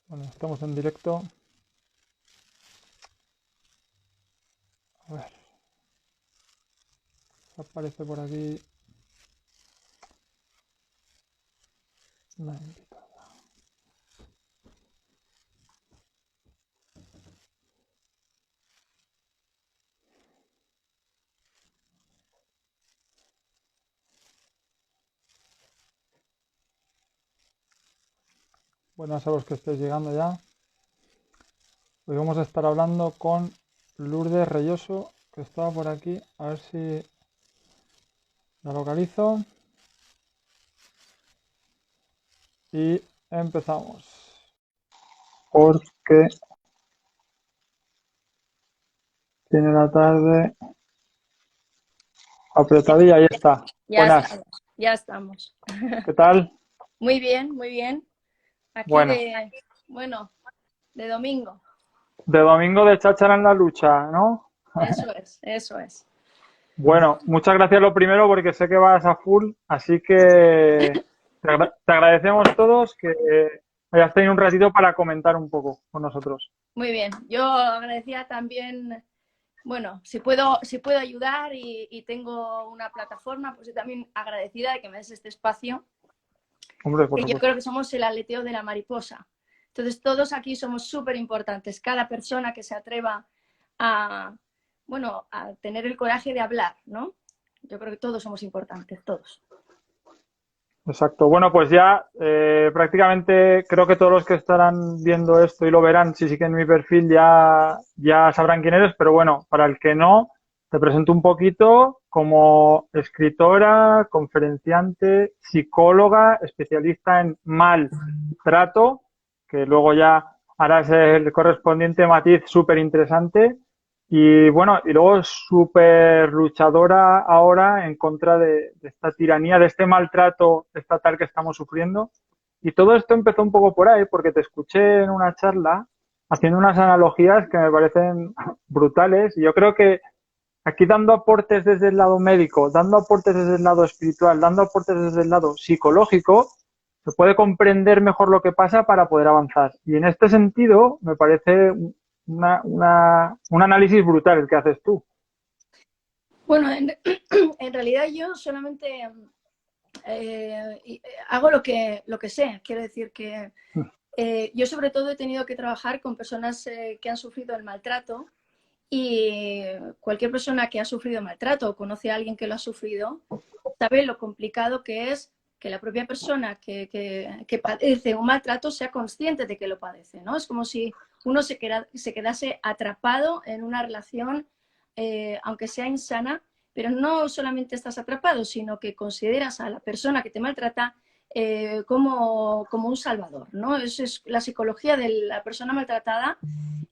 Bueno, estamos en directo. A ver, aparece por aquí una invitada. Buenas a los que estéis llegando ya. Hoy vamos a estar hablando con Lourdes Reyoso, que estaba por aquí. A ver si la localizo. Y empezamos. Porque tiene la tarde apretadilla. Ahí está. Ya Buenas. estamos, ya estamos. ¿Qué tal? Muy bien, muy bien. Aquí Bueno, bueno, de domingo. de domingo de cháchara en la lucha, ¿no? Eso es, eso es. Bueno, muchas gracias lo primero porque sé que vas a full, así que te agradecemos todos que hayas tenido un ratito para comentar un poco con nosotros. Muy bien. Yo agradecía también, bueno, si puedo ayudar y tengo una plataforma, pues yo también agradecida de que me des este espacio, Hombre, por que yo supuesto. creo que somos el aleteo de la mariposa. Entonces, todos aquí somos súper importantes. Cada persona que se atreva a, bueno, a tener el coraje de hablar, ¿no? Yo creo que todos somos importantes, todos. Exacto. Bueno, pues ya prácticamente creo que todos los que estarán viendo esto y lo verán, si siguen mi perfil, ya sabrán quién eres, pero bueno, para el que no, te presento un poquito como escritora, conferenciante, psicóloga, especialista en maltrato, que luego ya harás el correspondiente matiz súper interesante. Y bueno, y luego súper luchadora ahora en contra de esta tiranía, de este maltrato estatal que estamos sufriendo. Y todo esto empezó un poco por ahí, porque te escuché en una charla haciendo unas analogías que me parecen brutales. Y yo creo que aquí dando aportes desde el lado médico, dando aportes desde el lado espiritual, dando aportes desde el lado psicológico, se puede comprender mejor lo que pasa para poder avanzar. Y en este sentido, me parece un análisis brutal el que haces tú. Bueno, en realidad yo solamente hago lo que sé. Quiero decir que yo sobre todo he tenido que trabajar con personas que han sufrido el maltrato y cualquier persona que ha sufrido maltrato o conoce a alguien que lo ha sufrido sabe lo complicado que es que la propia persona que padece un maltrato sea consciente de que lo padece, ¿no? Es como si uno se quedase atrapado en una relación, aunque sea insana, pero no solamente estás atrapado, sino que consideras a la persona que te maltrata como un salvador, ¿no? Es la psicología de la persona maltratada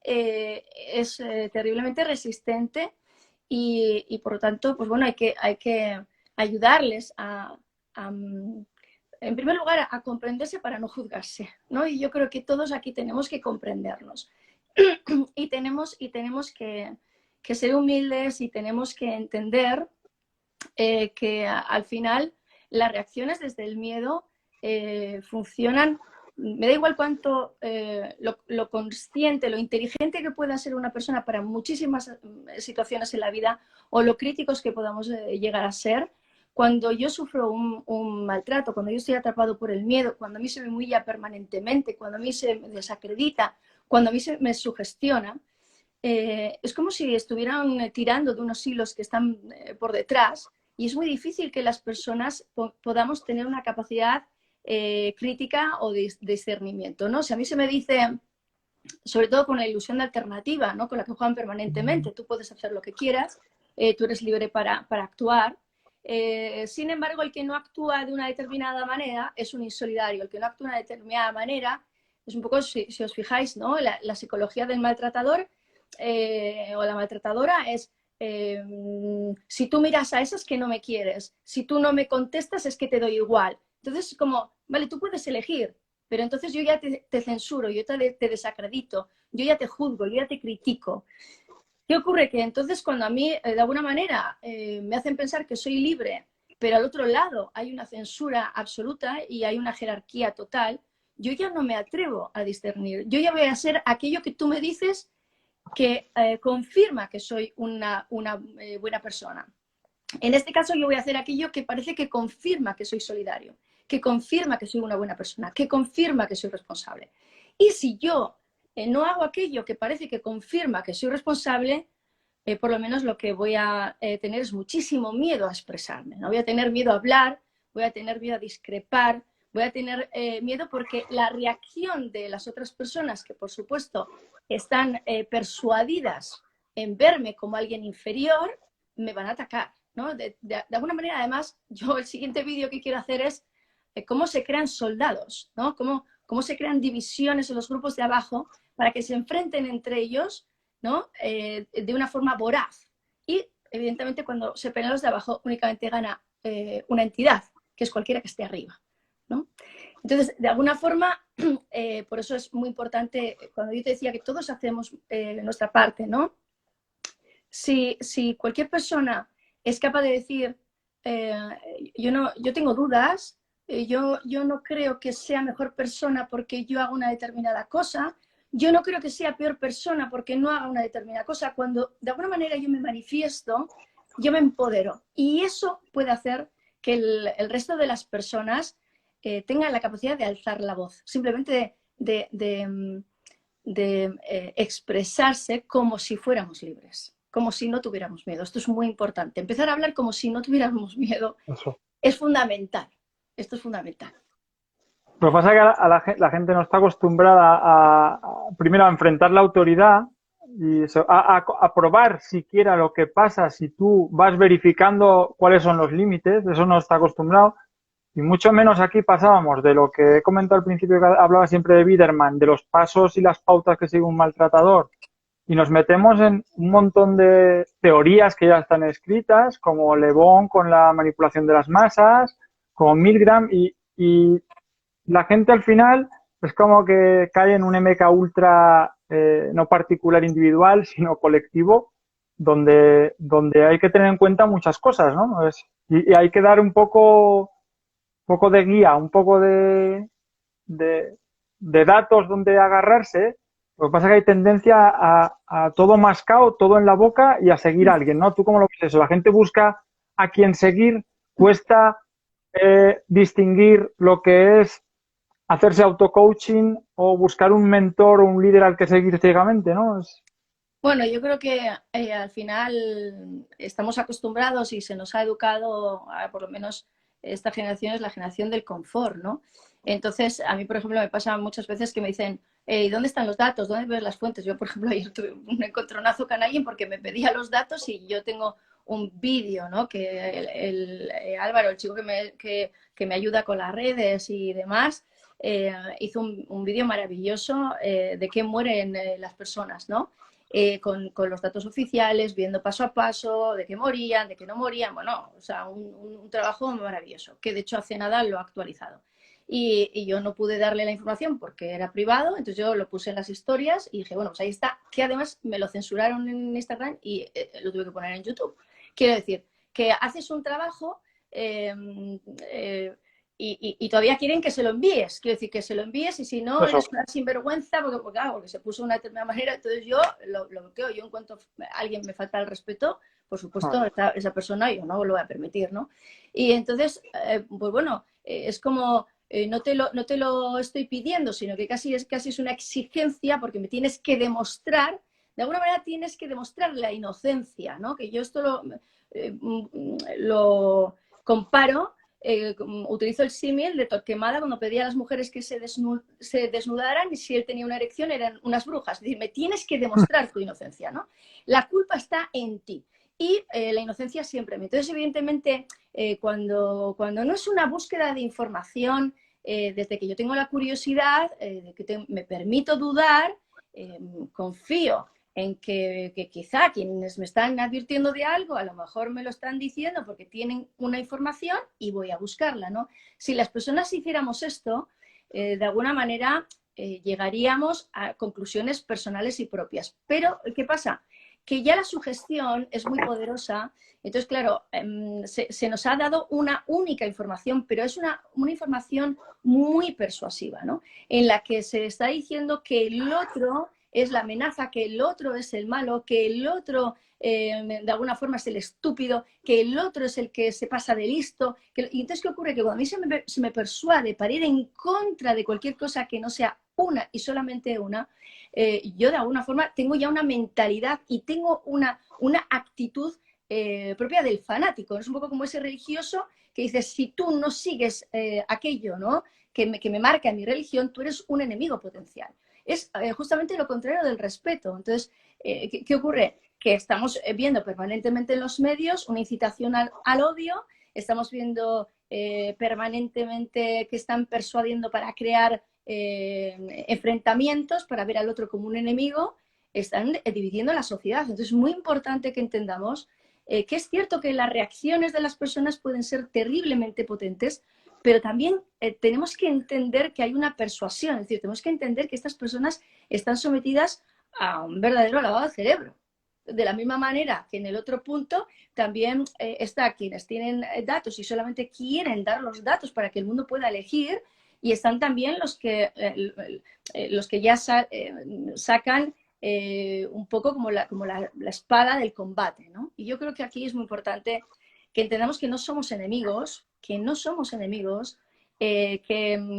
es terriblemente resistente y por lo tanto, pues bueno, hay que ayudarles en primer lugar, a comprenderse para no juzgarse, ¿no? Y yo creo que todos aquí tenemos que comprendernos y tenemos que ser humildes y tenemos que entender que al final las reacciones desde el miedo funcionan. Me da igual cuánto lo consciente, lo inteligente que pueda ser una persona para muchísimas situaciones en la vida o lo críticos que podamos llegar a ser. Cuando yo sufro un maltrato, cuando yo estoy atrapado por el miedo, cuando a mí se me humilla permanentemente, cuando a mí se me desacredita, cuando a mí se me sugestiona, es como si estuvieran tirando de unos hilos que están por detrás y es muy difícil que las personas podamos tener una capacidad crítica o de discernimiento, ¿no? Si a mí se me dice, sobre todo con la ilusión de alternativa, ¿no? Con la que juegan permanentemente, tú puedes hacer lo que quieras, tú eres libre para actuar. Sin embargo, el que no actúa de una determinada manera es un insolidario. El que no actúa de una determinada manera es un poco, si os fijáis, ¿no? La psicología del maltratador o la maltratadora es si tú miras a esas que no me quieres, si tú no me contestas es que te doy igual. Entonces, como, vale, tú puedes elegir, pero entonces yo ya te censuro, yo te desacredito, yo ya te juzgo, yo ya te critico. ¿Qué ocurre? Que entonces cuando a mí, de alguna manera, me hacen pensar que soy libre, pero al otro lado hay una censura absoluta y hay una jerarquía total, yo ya no me atrevo a discernir. Yo ya voy a ser aquello que tú me dices que confirma que soy una buena persona. En este caso yo voy a hacer aquello que parece que confirma que soy solidario, que confirma que soy una buena persona, que confirma que soy responsable. Y si yo no hago aquello que parece que confirma que soy responsable, por lo menos lo que voy a tener es muchísimo miedo a expresarme, ¿no? Voy a tener miedo a hablar, voy a tener miedo a discrepar, voy a tener miedo porque la reacción de las otras personas, que por supuesto están persuadidas en verme como alguien inferior, me van a atacar, ¿no? De alguna manera, además, yo el siguiente vídeo que quiero hacer es cómo se crean soldados, ¿no? Cómo se crean divisiones en los grupos de abajo para que se enfrenten entre ellos, ¿no? De una forma voraz. Y, evidentemente, cuando se pelean los de abajo, únicamente gana una entidad, que es cualquiera que esté arriba, ¿no? Entonces, de alguna forma, por eso es muy importante, cuando yo te decía que todos hacemos nuestra parte, ¿no? Si cualquier persona es capaz de decir, yo tengo dudas, yo no creo que sea mejor persona porque yo hago una determinada cosa, yo no creo que sea peor persona porque no haga una determinada cosa, cuando de alguna manera yo me manifiesto, yo me empodero. Y eso puede hacer que el resto de las personas tengan la capacidad de alzar la voz, simplemente de expresarse como si fuéramos libres, como si no tuviéramos miedo. Esto es muy importante. Empezar a hablar como si no tuviéramos miedo Eso. es fundamental. Esto es fundamental. Lo que pasa es que la gente no está acostumbrada primero a enfrentar la autoridad y a probar siquiera lo que pasa si tú vas verificando cuáles son los límites, eso no está acostumbrado. Y mucho menos aquí pasábamos de lo que he comentado al principio, que hablaba siempre de Biderman, de los pasos y las pautas que sigue un maltratador, y nos metemos en un montón de teorías que ya están escritas, como Le Bon con la manipulación de las masas, como Milgram, y la gente al final es como que cae en un MK ultra, no particular individual, sino colectivo, donde hay que tener en cuenta muchas cosas, ¿no? Y hay que dar un poco de guía, un poco de, de datos donde agarrarse. Lo que pasa es que hay tendencia a todo mascado, todo en la boca y a seguir a alguien, ¿no? ¿Tú cómo lo ves eso? La gente busca a quien seguir, cuesta distinguir lo que es hacerse auto-coaching o buscar un mentor o un líder al que seguir ciegamente, ¿no? Bueno, yo creo que al final estamos acostumbrados y se nos ha educado, por lo menos esta generación es la generación del confort, ¿no? Entonces, a mí, por ejemplo, me pasa muchas veces que me dicen, ¿dónde están los datos? ¿Dónde ves las fuentes? Yo, por ejemplo, ayer tuve un encontronazo con alguien porque me pedía los datos y yo tengo un vídeo, ¿no? Que Álvaro, el chico que me ayuda con las redes y demás, hizo un vídeo maravilloso de qué mueren las personas, ¿no? Con los datos oficiales, viendo paso a paso de qué morían, de qué no morían. Bueno, o sea, un trabajo maravilloso, que de hecho hace nada lo ha actualizado. Y yo no pude darle la información porque era privado, entonces yo lo puse en las historias y dije, bueno, pues ahí está, que además me lo censuraron en Instagram y lo tuve que poner en YouTube. Quiero decir, que haces un trabajo y todavía quieren que se lo envíes. Quiero decir, que se lo envíes y si no, Eso. eres una sinvergüenza porque se puso de una determinada manera. Entonces yo lo bloqueo. Yo en cuanto alguien me falta el respeto, por supuesto, esa persona yo no lo voy a permitir, ¿no? Y entonces, pues bueno, es como... no te lo estoy pidiendo, sino que casi es una exigencia porque me tienes que demostrar, de alguna manera tienes que demostrar la inocencia, ¿no? Que yo esto lo comparo, utilizo el símil de Torquemada cuando pedía a las mujeres que se desnudaran y si él tenía una erección eran unas brujas. Es decir, me tienes que demostrar tu inocencia, ¿no? La culpa está en ti. Y la inocencia siempre. Entonces, evidentemente, cuando no es una búsqueda de información, desde que yo tengo la curiosidad, de que me permito dudar, confío en que quizá quienes me están advirtiendo de algo, a lo mejor me lo están diciendo porque tienen una información y voy a buscarla, ¿no? Si las personas hiciéramos esto, de alguna manera llegaríamos a conclusiones personales y propias. Pero, ¿qué pasa? que ya la sugestión es muy poderosa. Entonces, claro, se nos ha dado una única información, pero es una información muy persuasiva, ¿no? En la que se está diciendo que el otro es la amenaza, que el otro es el malo, que el otro de alguna forma es el estúpido, que el otro es el que se pasa de listo. Y entonces, ¿qué ocurre? Que cuando a mí se me persuade para ir en contra de cualquier cosa que no sea una y solamente una, yo de alguna forma tengo ya una mentalidad y tengo una actitud propia del fanático. Es un poco como ese religioso que dice, si tú no sigues aquello, ¿no?, que me marca mi religión, tú eres un enemigo potencial. Es justamente lo contrario del respeto. Entonces, ¿qué ocurre? Que estamos viendo permanentemente en los medios una incitación al odio, estamos viendo permanentemente que están persuadiendo para crear enfrentamientos, para ver al otro como un enemigo, están dividiendo la sociedad. Entonces es muy importante que entendamos que es cierto que las reacciones de las personas pueden ser terriblemente potentes, pero también tenemos que entender que hay una persuasión, es decir, tenemos que entender que estas personas están sometidas a un verdadero lavado de cerebro. De la misma manera que en el otro punto también está quienes tienen datos y solamente quieren dar los datos para que el mundo pueda elegir, y están también los que ya sacan un poco como la espada del combate, ¿no? Y yo creo que aquí es muy importante que entendamos que no somos enemigos, que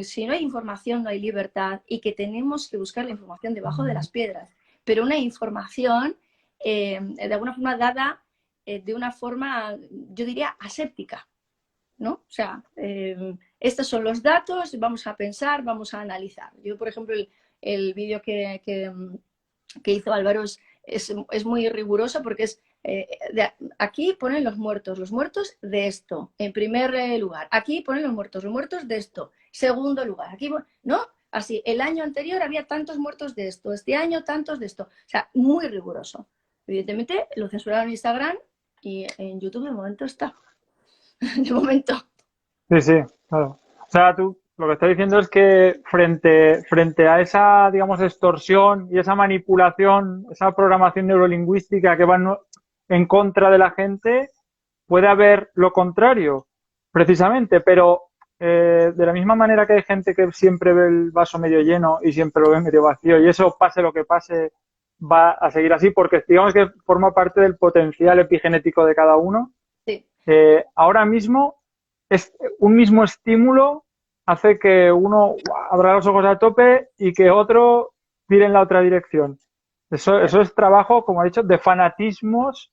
si no hay información no hay libertad y que tenemos que buscar la información debajo de las piedras, pero una información de alguna forma dada de una forma, yo diría, aséptica, ¿no? O sea, estos son los datos, vamos a pensar, vamos a analizar. Yo, por ejemplo, el vídeo que hizo Álvaro es muy riguroso porque es aquí ponen los muertos de esto, en primer lugar. Aquí ponen los muertos de esto, segundo lugar. Aquí, ¿no? Así, el año anterior había tantos muertos de esto, este año tantos de esto. O sea, muy riguroso. Evidentemente lo censuraron en Instagram y en YouTube de momento está. De momento. Sí, sí, claro. O sea, tú lo que estás diciendo es que frente a esa, digamos, extorsión y esa manipulación, esa programación neurolingüística que va en contra de la gente, puede haber lo contrario, precisamente, pero de la misma manera que hay gente que siempre ve el vaso medio lleno y siempre lo ve medio vacío, y eso, pase lo que pase, va a seguir así, porque digamos que forma parte del potencial epigenético de cada uno. Sí. Ahora mismo, un mismo estímulo hace que uno abra los ojos a tope y que otro tire en la otra dirección. Eso es trabajo, como he dicho, de fanatismos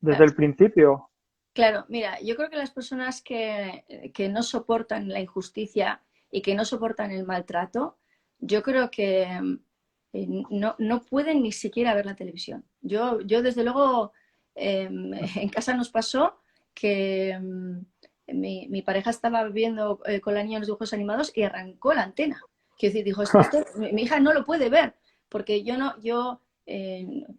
desde el principio. Claro, mira, yo creo que las personas que no soportan la injusticia y que no soportan el maltrato, yo creo que no pueden ni siquiera ver la televisión. Yo desde luego, en casa nos pasó que mi pareja estaba viendo con la niña los dibujos animados y arrancó la antena. Quiero decir, dijo, mi hija no lo puede ver, porque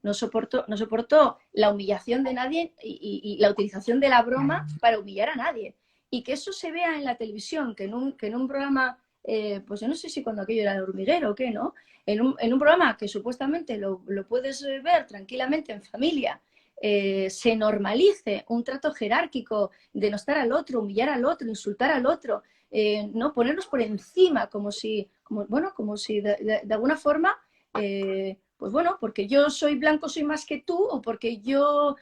no soporto la humillación de nadie y la utilización de la broma para humillar a nadie. Y que eso se vea en la televisión, que en un programa, pues yo no sé si cuando aquello era el hormiguero o qué, ¿no? En un programa que supuestamente lo puedes ver tranquilamente en familia, se normalice un trato jerárquico, denostar al otro, humillar al otro, insultar al otro, ¿no? Ponernos por encima como si de alguna forma, pues bueno, porque yo soy blanco soy más que tú, o porque yo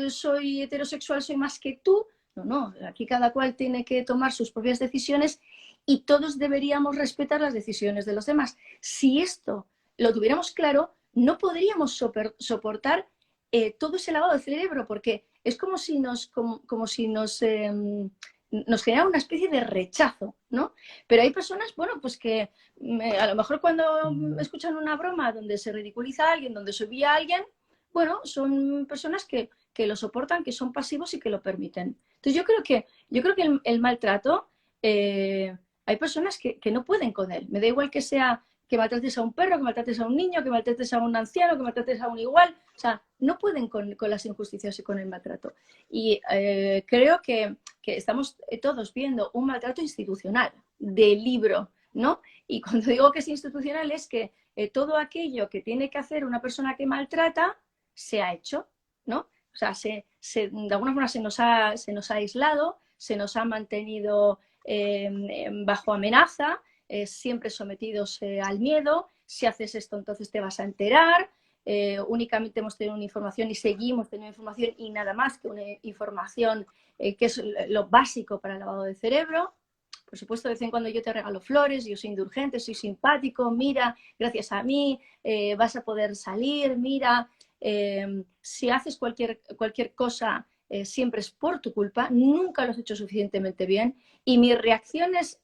soy heterosexual soy más que tú. No, aquí cada cual tiene que tomar sus propias decisiones y todos deberíamos respetar las decisiones de los demás. Si esto lo tuviéramos claro, no podríamos soportar todo ese lavado de cerebro, porque es como si nos genera una especie de rechazo, ¿no? Pero hay personas, bueno, pues que a lo mejor cuando escuchan una broma donde se ridiculiza a alguien, donde se obvia a alguien, bueno, son personas que lo soportan, que son pasivos y que lo permiten. Entonces yo creo que el maltrato, hay personas que no pueden con él. Me da igual que sea que maltrates a un perro, que maltrates a un niño, que maltrates a un anciano, que maltrates a un igual. O sea, no pueden con las injusticias y con el maltrato. Y creo que estamos todos viendo un maltrato institucional, de libro, ¿no? Y cuando digo que es institucional es que todo aquello que tiene que hacer una persona que maltrata, se ha hecho, ¿no? O sea, de alguna forma se nos ha aislado, se nos ha mantenido bajo amenaza, siempre sometidos al miedo. Si haces esto, entonces te vas a enterar. Únicamente hemos tenido una información y seguimos teniendo información y nada más que una información que es lo básico para el lavado de cerebro. Por supuesto, de vez en cuando yo te regalo flores, yo soy indulgente, soy simpático, mira, gracias a mí vas a poder salir, mira, si haces cualquier cosa siempre es por tu culpa, nunca lo has hecho suficientemente bien y mis reacciones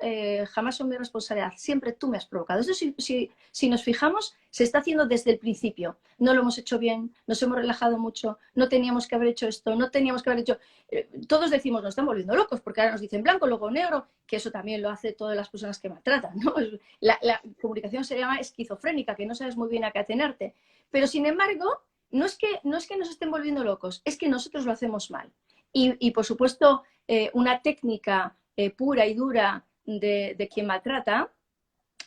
jamás son mi responsabilidad, siempre tú me has provocado. Eso si nos fijamos, se está haciendo desde el principio. No lo hemos hecho bien, nos hemos relajado mucho, no teníamos que haber hecho esto, no teníamos que haber hecho... todos decimos, nos están volviendo locos, porque ahora nos dicen blanco, luego negro, que eso también lo hace todas las personas que maltratan, ¿no? La comunicación se llama esquizofrénica, que no sabes muy bien a qué atenerte. Pero sin embargo, no es que nos estén volviendo locos, es que nosotros lo hacemos mal. Y por supuesto, una técnica pura y dura de quien maltrata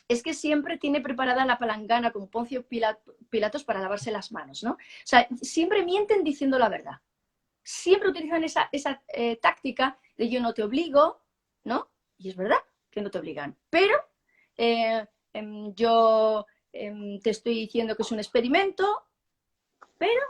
es que siempre tiene preparada la palangana como Poncio Pilatos para lavarse las manos, ¿no? O sea, siempre mienten diciendo la verdad. Siempre utilizan esa táctica de yo no te obligo, ¿no? Y es verdad que no te obligan. Pero yo te estoy diciendo que es un experimento, pero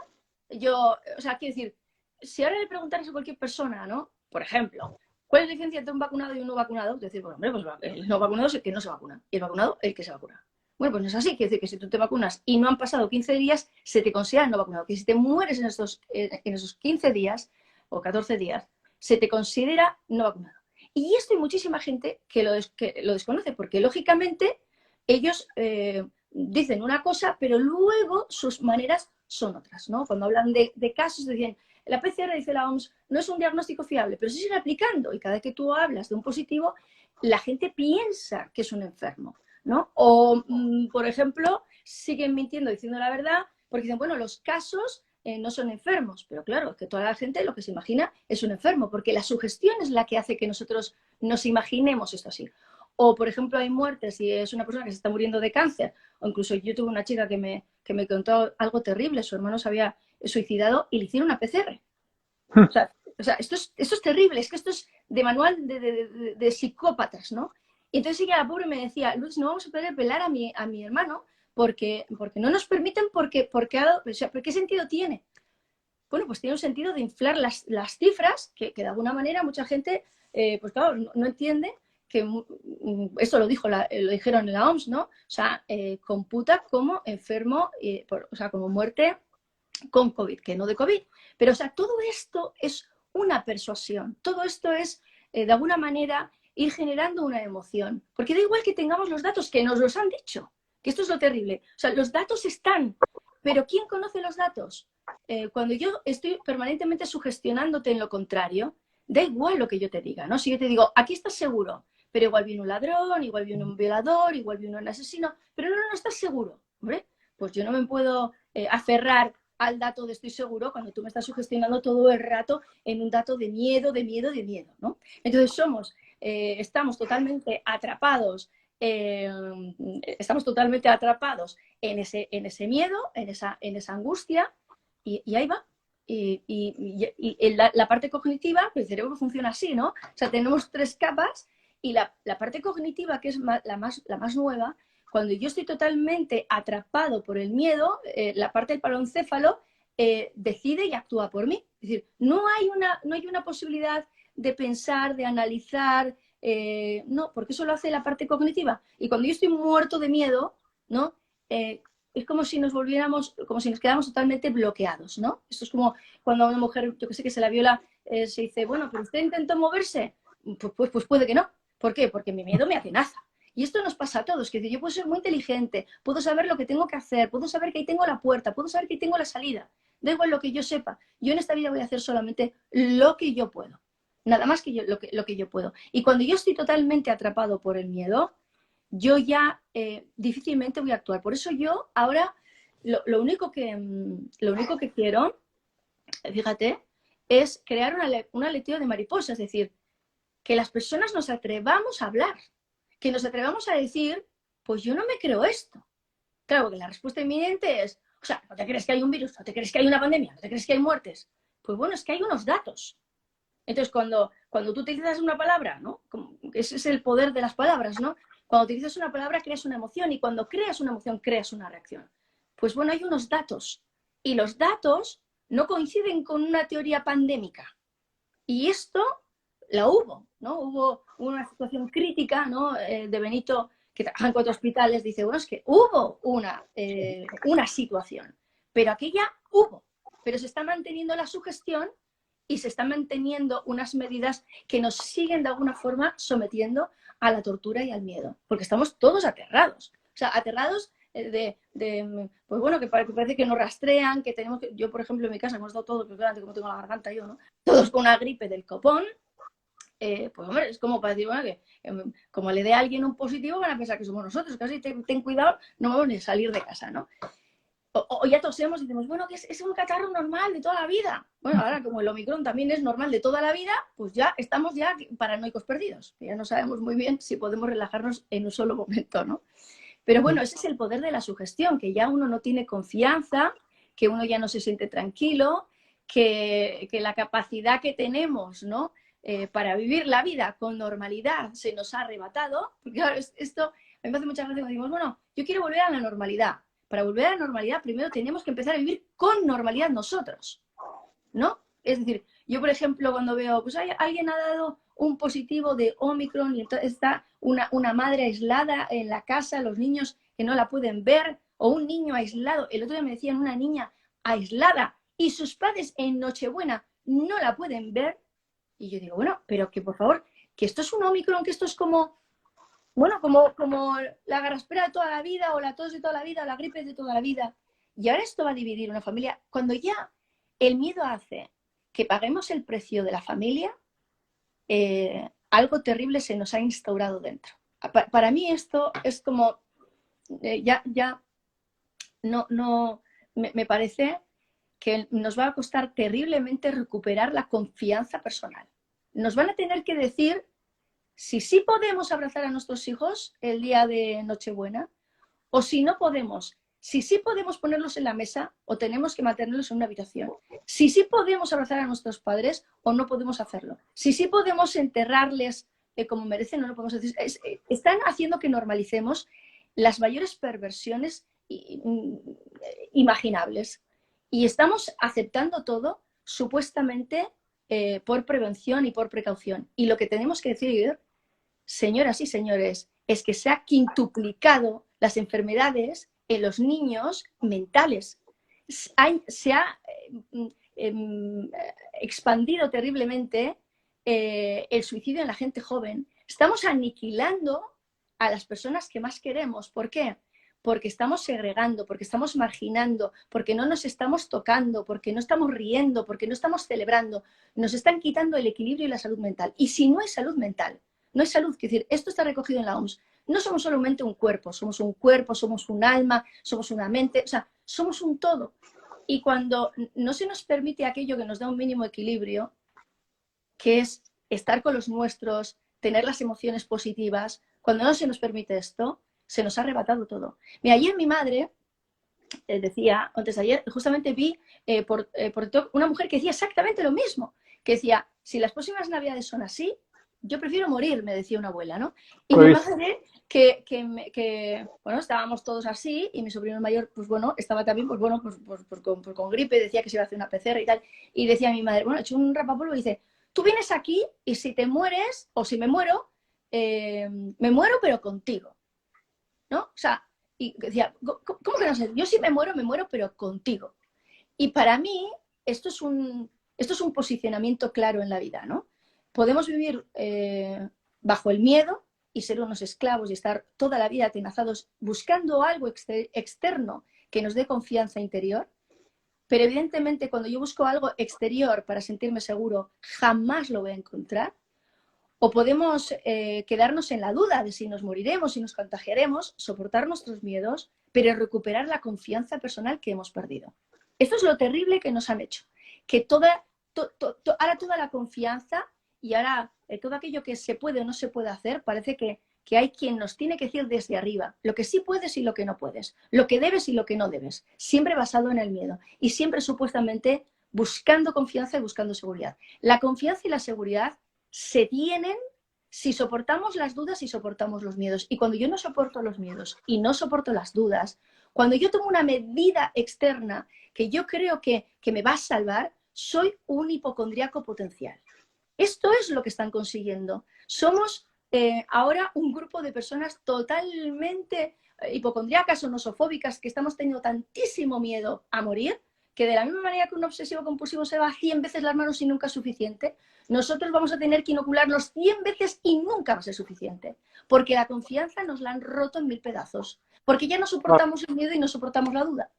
yo, o sea, quiero decir, si ahora le preguntaras a cualquier persona, ¿no? Por ejemplo, ¿cuál es la diferencia entre un vacunado y un no vacunado? Decir, bueno, hombre, pues el no vacunado es el que no se vacuna y el vacunado el que se vacuna. Bueno, pues no es así. Quiere decir que si tú te vacunas y no han pasado 15 días, se te considera no vacunado. Que si te mueres en esos 15 días o 14 días, se te considera no vacunado. Y esto hay muchísima gente que lo desconoce, porque lógicamente ellos dicen una cosa, pero luego sus maneras son otras, ¿no? Cuando hablan de casos, dicen, la PCR, dice la OMS, no es un diagnóstico fiable, pero se sigue aplicando y cada vez que tú hablas de un positivo, la gente piensa que es un enfermo, ¿no? O, por ejemplo, siguen mintiendo diciendo la verdad porque dicen, bueno, los casos no son enfermos, pero claro, es que toda la gente lo que se imagina es un enfermo, porque la sugestión es la que hace que nosotros nos imaginemos esto así. O, por ejemplo, hay muertes y es una persona que se está muriendo de cáncer, o incluso yo tuve una chica que me contó algo terrible, su hermano se había suicidado y le hicieron una PCR. O sea, esto es terrible, es que esto es de manual de psicópatas, ¿no? Y entonces ella, la pobre, me decía, Luz, no vamos a poder velar a mi hermano porque no nos permiten, o sea, ¿qué sentido tiene? Bueno, pues tiene un sentido de inflar las cifras, que de alguna manera mucha gente, pues claro, no entiende que esto lo dijeron en la OMS, ¿no? O sea, computa como enfermo, o sea, como muerte con COVID, que no de COVID. Pero, o sea, todo esto es una persuasión, todo esto es, de alguna manera, ir generando una emoción. Porque da igual que tengamos los datos, que nos los han dicho, que esto es lo terrible. O sea, los datos están, pero ¿quién conoce los datos? Cuando yo estoy permanentemente sugestionándote en lo contrario, da igual lo que yo te diga, ¿no? Si yo te digo, aquí estás seguro, pero igual viene un ladrón, igual viene un violador, igual viene un asesino, pero no estás seguro, ¿hombre? Pues yo no me puedo aferrar al dato de estoy seguro cuando tú me estás sugestionando todo el rato en un dato de miedo, ¿no? Entonces estamos totalmente atrapados en ese miedo, en esa angustia, y ahí va. Y la parte cognitiva, el cerebro funciona así, ¿no? O sea, tenemos 3 capas y la parte cognitiva, que es la más nueva, cuando yo estoy totalmente atrapado por el miedo, la parte del paleoencéfalo decide y actúa por mí. Es decir, no hay una posibilidad de pensar, de analizar, no, porque eso lo hace la parte cognitiva. Y cuando yo estoy muerto de miedo, ¿no? Es como si nos quedáramos totalmente bloqueados, ¿no? Esto es como cuando a una mujer, yo que sé, que se la viola, se dice, bueno, pero usted intentó moverse. Pues puede que no. ¿Por qué? Porque mi miedo me atenaza. Y esto nos pasa a todos, que yo puedo ser muy inteligente, puedo saber lo que tengo que hacer, puedo saber que ahí tengo la puerta, puedo saber que ahí tengo la salida. Da igual lo que yo sepa. Yo en esta vida voy a hacer solamente lo que yo puedo. Nada más que lo que yo puedo. Y cuando yo estoy totalmente atrapado por el miedo, yo ya difícilmente voy a actuar. Por eso yo ahora lo único que quiero, fíjate, es crear una aleteo de mariposa. Es decir, que las personas nos atrevamos a hablar. Que nos atrevamos a decir, pues yo no me creo esto. Claro, que la respuesta inminente es, O sea, ¿no te crees que hay un virus? ¿No te crees que hay una pandemia? ¿No te crees que hay muertes? Pues bueno, es que hay unos datos. Entonces, cuando tú utilizas una palabra, ¿no? Ese es el poder de las palabras, ¿no? Cuando utilizas una palabra, creas una emoción, y cuando creas una emoción, creas una reacción. Pues bueno, hay unos datos, y los datos no coinciden con una teoría pandémica. Y esto la hubo, ¿no? Hubo una situación crítica, ¿no? De Benito, que trabaja en 4 hospitales, dice, bueno, es que hubo una situación, pero aquella hubo, pero se está manteniendo la sugestión y se están manteniendo unas medidas que nos siguen de alguna forma sometiendo a la tortura y al miedo, porque estamos todos aterrados. O sea, aterrados pues bueno, que parece que nos rastrean, que tenemos que... Yo, por ejemplo, en mi casa hemos estado todos, pues como tengo la garganta yo, ¿no? Todos con una gripe del copón, pues hombre, es como para decir, bueno, que como le dé a alguien un positivo, van a pensar que somos nosotros, casi ten cuidado, no vamos ni a salir de casa, ¿no? O ya tosemos y decimos, bueno, que es un catarro normal de toda la vida. Bueno, ahora como el Omicron también es normal de toda la vida, pues ya estamos ya paranoicos perdidos. Ya no sabemos muy bien si podemos relajarnos en un solo momento, ¿no? Pero bueno, ese es el poder de la sugestión, que ya uno no tiene confianza, que uno ya no se siente tranquilo, que la capacidad que tenemos, ¿no? Para vivir la vida con normalidad se nos ha arrebatado. Porque claro, esto a mí me hace muchas veces cuando decimos, bueno, yo quiero volver a la normalidad. Para volver a la normalidad, primero tenemos que empezar a vivir con normalidad nosotros, ¿no? Es decir, yo, por ejemplo, cuando veo, pues alguien ha dado un positivo de Omicron y entonces está una madre aislada en la casa, los niños que no la pueden ver, o un niño aislado. El otro día me decían una niña aislada y sus padres en Nochebuena no la pueden ver. Y yo digo, bueno, pero que por favor, que esto es un Omicron, que esto es como, bueno, como la garraspera de toda la vida, o la tos de toda la vida, o la gripe de toda la vida. Y ahora esto va a dividir una familia. Cuando ya el miedo hace que paguemos el precio de la familia, algo terrible se nos ha instaurado dentro. Para mí esto es como, ya no me parece que nos va a costar terriblemente recuperar la confianza personal. Nos van a tener que decir si sí podemos abrazar a nuestros hijos el día de Nochebuena, o si no podemos, si sí podemos ponerlos en la mesa o tenemos que mantenerlos en una habitación, si sí podemos abrazar a nuestros padres o no podemos hacerlo, si sí podemos enterrarles como merecen o no podemos hacer. Están haciendo que normalicemos las mayores perversiones imaginables, y estamos aceptando todo supuestamente por prevención y por precaución. Y lo que tenemos que decir, señoras y señores, es que se ha quintuplicado las enfermedades en los niños mentales. Se ha expandido terriblemente el suicidio en la gente joven. Estamos aniquilando a las personas que más queremos. ¿Por qué? Porque estamos segregando, porque estamos marginando, porque no nos estamos tocando, porque no estamos riendo, porque no estamos celebrando. Nos están quitando el equilibrio y la salud mental. Y si no hay salud mental, no hay salud. Es decir, esto está recogido en la OMS. No somos solamente un cuerpo, somos un alma, somos una mente, o sea, somos un todo. Y cuando no se nos permite aquello que nos da un mínimo equilibrio, que es estar con los nuestros, tener las emociones positivas, cuando no se nos permite esto, se nos ha arrebatado todo. Mira, ayer mi madre decía, antes de ayer, justamente vi por una mujer que decía exactamente lo mismo, que decía, si las próximas navidades son así, yo prefiero morir, me decía una abuela, ¿no? Y mi madre, bueno, estábamos todos así, y mi sobrino mayor, pues bueno, estaba también, pues bueno, con gripe, decía que se iba a hacer una PCR y tal, y decía mi madre, bueno, he hecho un rapapolvo, y dice, tú vienes aquí y si te mueres, o si me muero pero contigo, ¿no? O sea, y decía, ¿cómo que no sé? Yo si me muero, pero contigo. Y para mí, esto es un posicionamiento claro en la vida, ¿no? Podemos vivir bajo el miedo y ser unos esclavos y estar toda la vida atenazados buscando algo externo que nos dé confianza interior, pero evidentemente cuando yo busco algo exterior para sentirme seguro, jamás lo voy a encontrar. O podemos quedarnos en la duda de si nos moriremos, si nos contagiaremos, soportar nuestros miedos, pero recuperar la confianza personal que hemos perdido. Esto es lo terrible que nos han hecho, que ahora toda la confianza y ahora todo aquello que se puede o no se puede hacer parece que que hay quien nos tiene que decir desde arriba lo que sí puedes y lo que no puedes, lo que debes y lo que no debes, siempre basado en el miedo y siempre supuestamente buscando confianza y buscando seguridad. La confianza y la seguridad se tienen si soportamos las dudas y soportamos los miedos. Y cuando yo no soporto los miedos y no soporto las dudas, cuando yo tomo una medida externa que yo creo que me va a salvar, soy un hipocondríaco potencial. Esto es lo que están consiguiendo. Somos ahora un grupo de personas totalmente hipocondríacas o nosofóbicas que estamos teniendo tantísimo miedo a morir, que de la misma manera que un obsesivo compulsivo se va 100 veces las manos y nunca es suficiente, nosotros vamos a tener que inocularnos 100 veces y nunca va a ser suficiente. Porque la confianza nos la han roto en 1000 pedazos. Porque ya no soportamos el miedo y no soportamos la duda.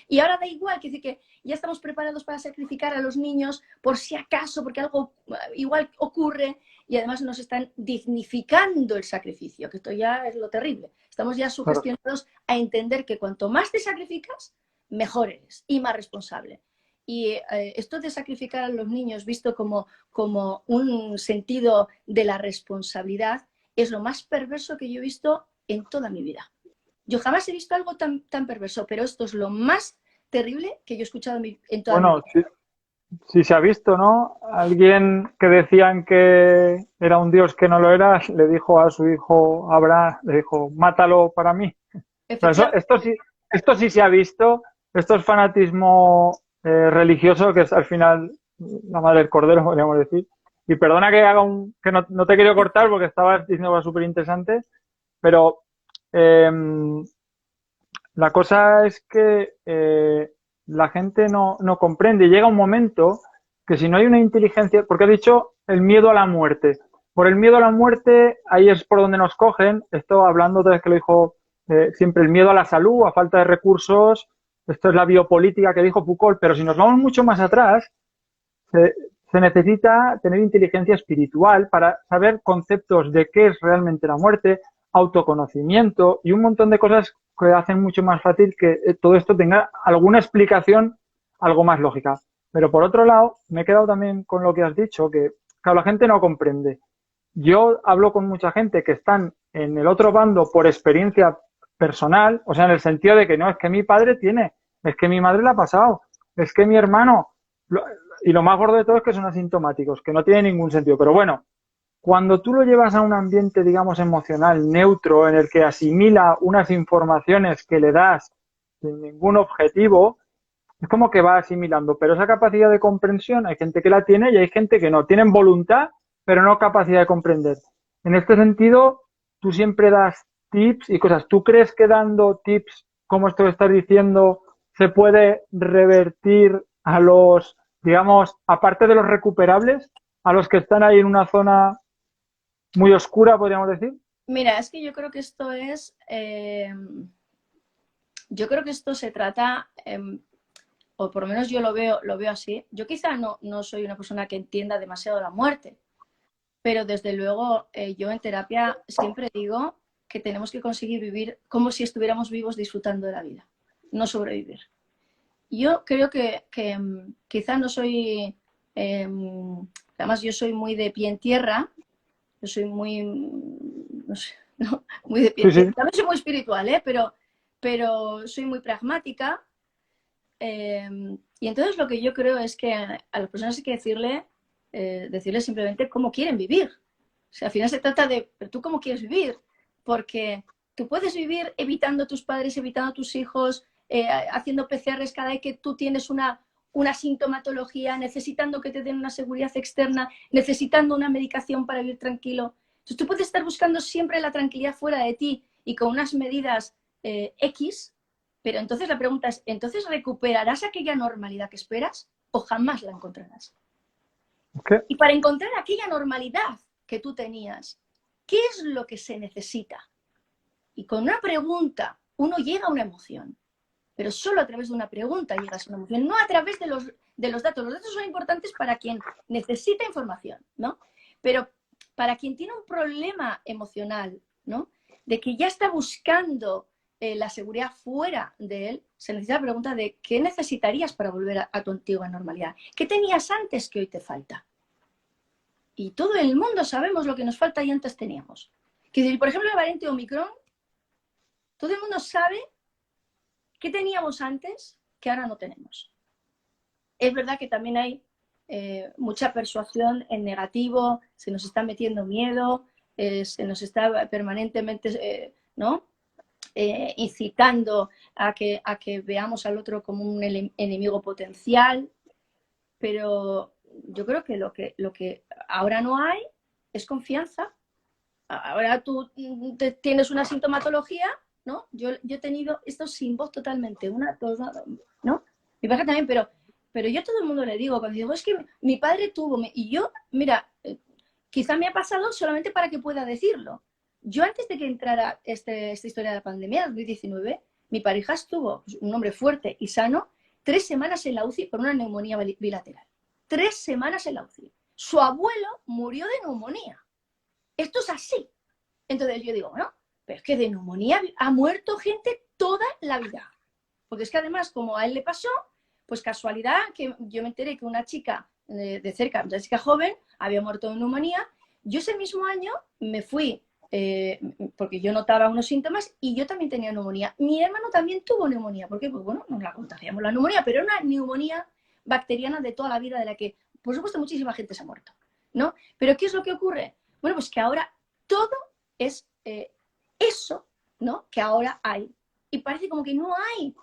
Y ahora da igual, que decir que ya estamos preparados para sacrificar a los niños por si acaso, porque algo igual ocurre, y además nos están dignificando el sacrificio, que esto ya es lo terrible. Estamos ya sugestionados a entender que cuanto más te sacrificas, mejor eres y más responsable. Y esto de sacrificar a los niños visto como un sentido de la responsabilidad es lo más perverso que yo he visto en toda mi vida. Yo jamás he visto algo tan perverso, pero esto es lo más terrible que yo he escuchado en toda mi vida. Bueno, sí se ha visto, ¿no? Alguien que decían que era un dios que no lo era, le dijo a su hijo Abraham, le dijo, mátalo para mí. Pero esto sí se ha visto, esto es fanatismo religioso, que es al final la madre del cordero, podríamos decir. Y perdona que haga que no te quiero cortar porque estabas diciendo algo súper interesante, pero la cosa es que la gente no comprende. Llega un momento que si no hay una inteligencia, porque he dicho el miedo a la muerte. Por el miedo a la muerte, ahí es por donde nos cogen. Esto hablando otra vez que lo dijo siempre, el miedo a la salud, a falta de recursos. Esto es la biopolítica que dijo Foucault. Pero si nos vamos mucho más atrás, se necesita tener inteligencia espiritual para saber conceptos de qué es realmente la muerte, autoconocimiento y un montón de cosas que hacen mucho más fácil que todo esto tenga alguna explicación algo más lógica. Pero por otro lado, me he quedado también con lo que has dicho, que claro, la gente no comprende. Yo hablo con mucha gente que están en el otro bando por experiencia personal, o sea, en el sentido de que no, es que mi padre tiene, es que mi madre la ha pasado, es que mi hermano, y lo más gordo de todo es que son asintomáticos, que no tiene ningún sentido. Pero bueno, cuando tú lo llevas a un ambiente, digamos, emocional, neutro, en el que asimila unas informaciones que le das sin ningún objetivo, es como que va asimilando. Pero esa capacidad de comprensión, hay gente que la tiene y hay gente que no. Tienen voluntad, pero no capacidad de comprender. En este sentido, tú siempre das tips y cosas. ¿Tú crees que dando tips, como esto estás diciendo, se puede revertir a los, digamos, aparte de los recuperables, a los que están ahí en una zona muy oscura, podríamos decir? Mira, es que yo creo que esto es... yo creo que esto se trata... o por lo menos yo lo veo así. Yo quizá no soy una persona que entienda demasiado la muerte, pero desde luego yo en terapia siempre digo que tenemos que conseguir vivir como si estuviéramos vivos disfrutando de la vida, no sobrevivir. Yo creo que quizá no soy... además yo soy muy de pie en tierra, yo soy muy... no sé, ¿no? Muy de pie en tierra. Sí. También soy muy espiritual, pero soy muy pragmática. Y entonces lo que yo creo es que a las personas hay que decirles simplemente cómo quieren vivir. O sea, al final se trata de, ¿pero tú cómo quieres vivir? Porque tú puedes vivir evitando a tus padres, evitando a tus hijos, haciendo PCRs cada vez que tú tienes una sintomatología, necesitando que te den una seguridad externa, necesitando una medicación para vivir tranquilo. Entonces tú puedes estar buscando siempre la tranquilidad fuera de ti y con unas medidas X. Pero entonces la pregunta es, ¿entonces recuperarás aquella normalidad que esperas o jamás la encontrarás? ¿Qué? Y para encontrar aquella normalidad que tú tenías, ¿qué es lo que se necesita? Y con una pregunta uno llega a una emoción, pero solo a través de una pregunta llegas a una emoción, no a través de los datos. Los datos son importantes para quien necesita información, ¿no? Pero para quien tiene un problema emocional, ¿no? De que ya está buscando la seguridad fuera de él, se necesita la pregunta de ¿qué necesitarías para volver a tu antigua normalidad? ¿Qué tenías antes que hoy te falta? Y todo el mundo sabemos lo que nos falta y antes teníamos. Que, por ejemplo, la variante Omicron, todo el mundo sabe qué teníamos antes que ahora no tenemos. Es verdad que también hay mucha persuasión en negativo, se nos está metiendo miedo, se nos está permanentemente, ¿no? Incitando a que veamos al otro como un enemigo potencial, pero yo creo que lo que ahora no hay es confianza. Ahora tú tienes una sintomatología, ¿no? Yo he tenido esto sin voz totalmente, ¿no? Mi pareja también, pero yo a todo el mundo le digo, cuando digo, es que mi padre tuvo, y yo, mira, quizá me ha pasado solamente para que pueda decirlo. Yo antes de que entrara esta historia de la pandemia, 2019, mi pareja estuvo, un hombre fuerte y sano, 3 semanas en la UCI por una neumonía bilateral. 3 semanas en la UCI. Su abuelo murió de neumonía. Esto es así. Entonces yo digo, bueno, pero es que de neumonía ha muerto gente toda la vida. Porque es que además, como a él le pasó, pues casualidad que yo me enteré que una chica de cerca, una chica joven, había muerto de neumonía. Yo ese mismo año me fui, porque yo notaba unos síntomas y yo también tenía neumonía. Mi hermano también tuvo neumonía. ¿Por qué? Pues bueno, nos la contagiamos la neumonía, pero era una neumonía bacteriana de toda la vida de la que, por supuesto, muchísima gente se ha muerto, ¿no? Pero ¿qué es lo que ocurre? Bueno, pues que ahora todo es eso, ¿no? Que ahora hay. Y parece como que no hay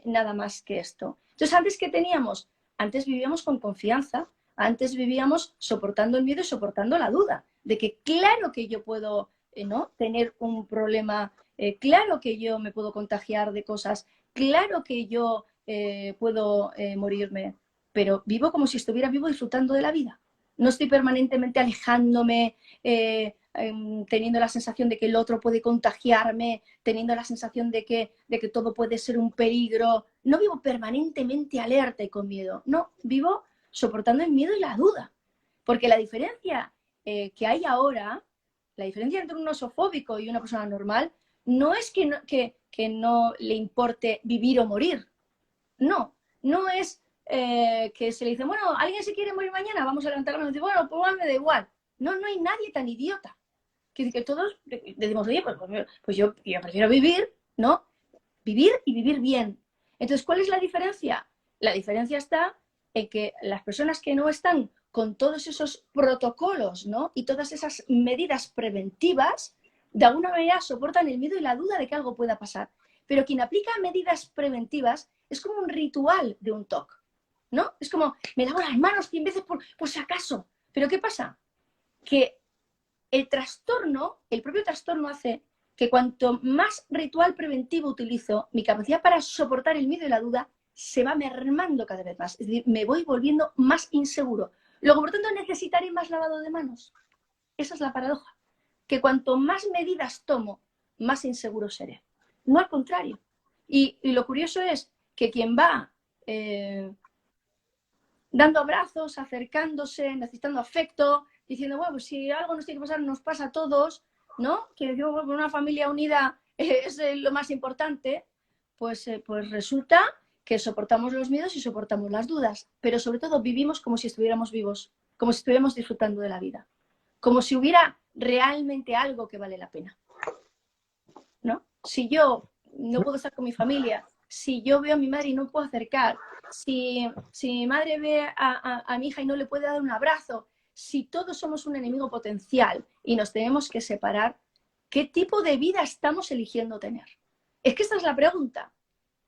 nada más que esto. Entonces, ¿antes qué teníamos? Antes vivíamos con confianza, antes vivíamos soportando el miedo y soportando la duda de que claro que yo puedo ¿no? tener un problema, claro que yo me puedo contagiar de cosas, claro que yo puedo morirme, pero vivo como si estuviera vivo disfrutando de la vida. No estoy permanentemente alejándome, teniendo la sensación de que el otro puede contagiarme, teniendo la sensación de que todo puede ser un peligro. No vivo permanentemente alerta y con miedo. No, vivo soportando el miedo y la duda. Porque la diferencia que hay ahora, la diferencia entre un nosofóbico y una persona normal, no es que no le importe vivir o morir. No, no es que se le dice, bueno, ¿alguien se quiere morir mañana? Vamos a levantar la mano y decir, bueno, pues me da igual. No, no hay nadie tan idiota. Que todos decimos, oye, pues yo prefiero vivir, ¿no? Vivir y vivir bien. Entonces, ¿cuál es la diferencia? La diferencia está en que las personas que no están con todos esos protocolos, ¿no? Y todas esas medidas preventivas, de alguna manera soportan el miedo y la duda de que algo pueda pasar. Pero quien aplica medidas preventivas es como un ritual de un TOC, ¿no? Es como, me lavo las manos 100 veces por si acaso. Pero ¿qué pasa? Que el trastorno, el propio trastorno hace que cuanto más ritual preventivo utilizo, mi capacidad para soportar el miedo y la duda se va mermando cada vez más. Es decir, me voy volviendo más inseguro. Luego, por tanto, necesitaré más lavado de manos. Esa es la paradoja. Que cuanto más medidas tomo, más inseguro seré. No al contrario. Y lo curioso es que quien va dando abrazos, acercándose, necesitando afecto, diciendo, bueno, pues si algo nos tiene que pasar, nos pasa a todos, ¿no? Que decimos, bueno, una familia unida es lo más importante, pues resulta que soportamos los miedos y soportamos las dudas, pero sobre todo vivimos como si estuviéramos vivos, como si estuviéramos disfrutando de la vida, como si hubiera realmente algo que vale la pena, ¿no? Si yo no puedo estar con mi familia, si yo veo a mi madre y no puedo acercar, si mi madre ve a mi hija y no le puede dar un abrazo, si todos somos un enemigo potencial y nos tenemos que separar, ¿qué tipo de vida estamos eligiendo tener? Es que esta es la pregunta.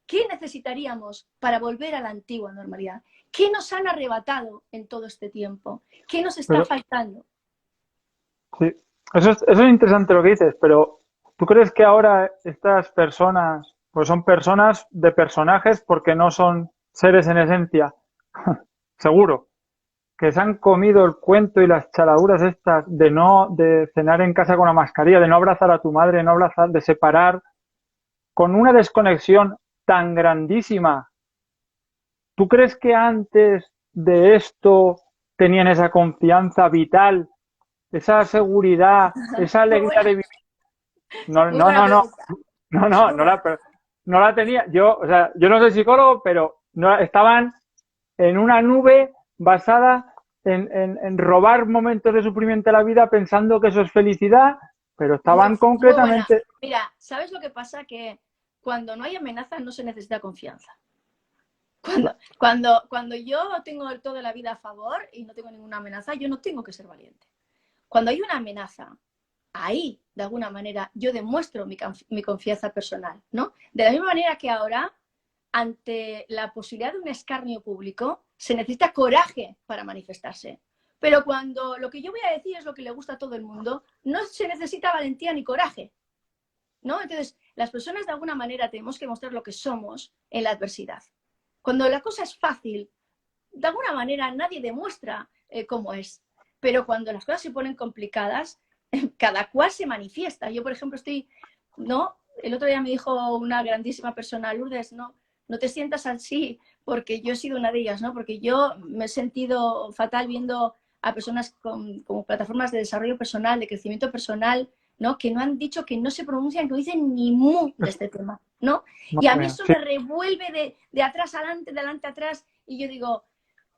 ¿Qué necesitaríamos para volver a la antigua normalidad? ¿Qué nos han arrebatado en todo este tiempo? ¿Qué nos está faltando? Sí, eso es interesante lo que dices, pero ¿tú crees que ahora estas personas, pues son personas de personajes porque no son seres en esencia? Seguro, que se han comido el cuento y las chaladuras estas de cenar en casa con la mascarilla, de no abrazar a tu madre, de no abrazar, de separar, con una desconexión tan grandísima. ¿Tú crees que antes de esto tenían esa confianza vital, esa seguridad, esa Muy alegría de buena, vivir? No, muy no, buena no, no, pregunta. no, no, Muy buena. no la tenía. Yo, o sea, yo no soy psicólogo, pero no, estaban en una nube basada en robar momentos de sufrimiento a la vida pensando que eso es felicidad pero estaban Muy buena. concretamente... Mira, ¿sabes lo que pasa? Que cuando no hay amenaza no se necesita confianza. Cuando yo tengo toda la vida a favor y no tengo ninguna amenaza, yo no tengo que ser valiente. Cuando hay una amenaza, ahí, de alguna manera, yo demuestro mi confianza personal, ¿no? De la misma manera que ahora, ante la posibilidad de un escarnio público, se necesita coraje para manifestarse. Pero cuando lo que yo voy a decir es lo que le gusta a todo el mundo, no se necesita valentía ni coraje, ¿no? Entonces, las personas de alguna manera tenemos que mostrar lo que somos en la adversidad. Cuando la cosa es fácil, de alguna manera nadie demuestra cómo es. Pero cuando las cosas se ponen complicadas, cada cual se manifiesta. Yo, por ejemplo, ¿no? El otro día me dijo una grandísima persona, Lourdes, no te sientas así, porque yo he sido una de ellas, ¿no? Porque yo me he sentido fatal viendo a personas con plataformas de desarrollo personal, de crecimiento personal, ¿no? Que no han dicho, que no se pronuncian, que no dicen ni mu de este tema, ¿no? Y a Madre mí mía, eso sí, me revuelve de atrás adelante, de adelante atrás, y yo digo,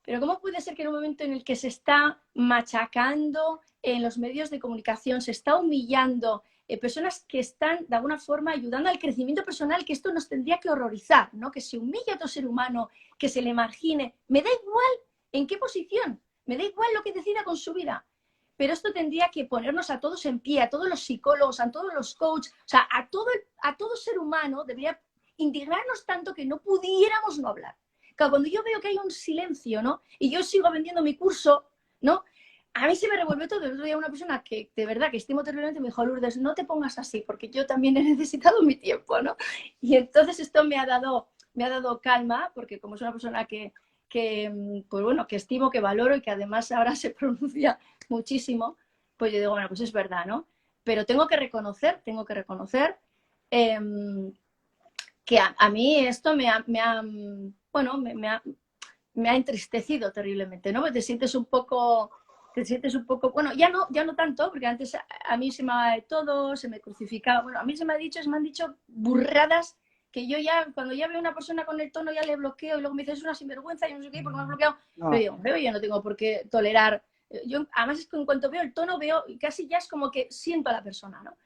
pero ¿cómo puede ser que en un momento en el que se está machacando en los medios de comunicación, se está humillando personas que están de alguna forma ayudando al crecimiento personal, que esto nos tendría que horrorizar, ¿no? Que se humille a otro ser humano, que se le margine, me da igual en qué posición, me da igual lo que decida con su vida, pero esto tendría que ponernos a todos en pie, a todos los psicólogos, a todos los coaches, o sea, a todo ser humano debería indignarnos tanto que no pudiéramos no hablar. Claro, cuando yo veo que hay un silencio, ¿no? Y yo sigo vendiendo mi curso, ¿no? A mí se me revuelve todo. El otro día una persona que de verdad que estimo terriblemente me dijo, Lourdes, no te pongas así, porque yo también he necesitado mi tiempo, ¿no? Y entonces esto me ha dado calma, porque como es una persona pues bueno, que estimo, que valoro y que además ahora se pronuncia muchísimo, pues yo digo, bueno, pues es verdad, ¿no? Pero tengo que reconocer eh, que a mí esto bueno, me ha entristecido terriblemente, ¿no? Te sientes un poco, bueno, ya no tanto, porque antes a mí se me ha de todo, se me crucificaba, bueno, a mí se me han dicho burradas que yo ya, cuando ya veo a una persona con el tono ya le bloqueo y luego me dice, es una sinvergüenza, yo no sé qué, porque me has bloqueado, pero no, digo, hombre, yo no tengo por qué tolerar, yo además es que en cuanto veo el tono, veo, casi ya es como que siento a la persona, ¿no?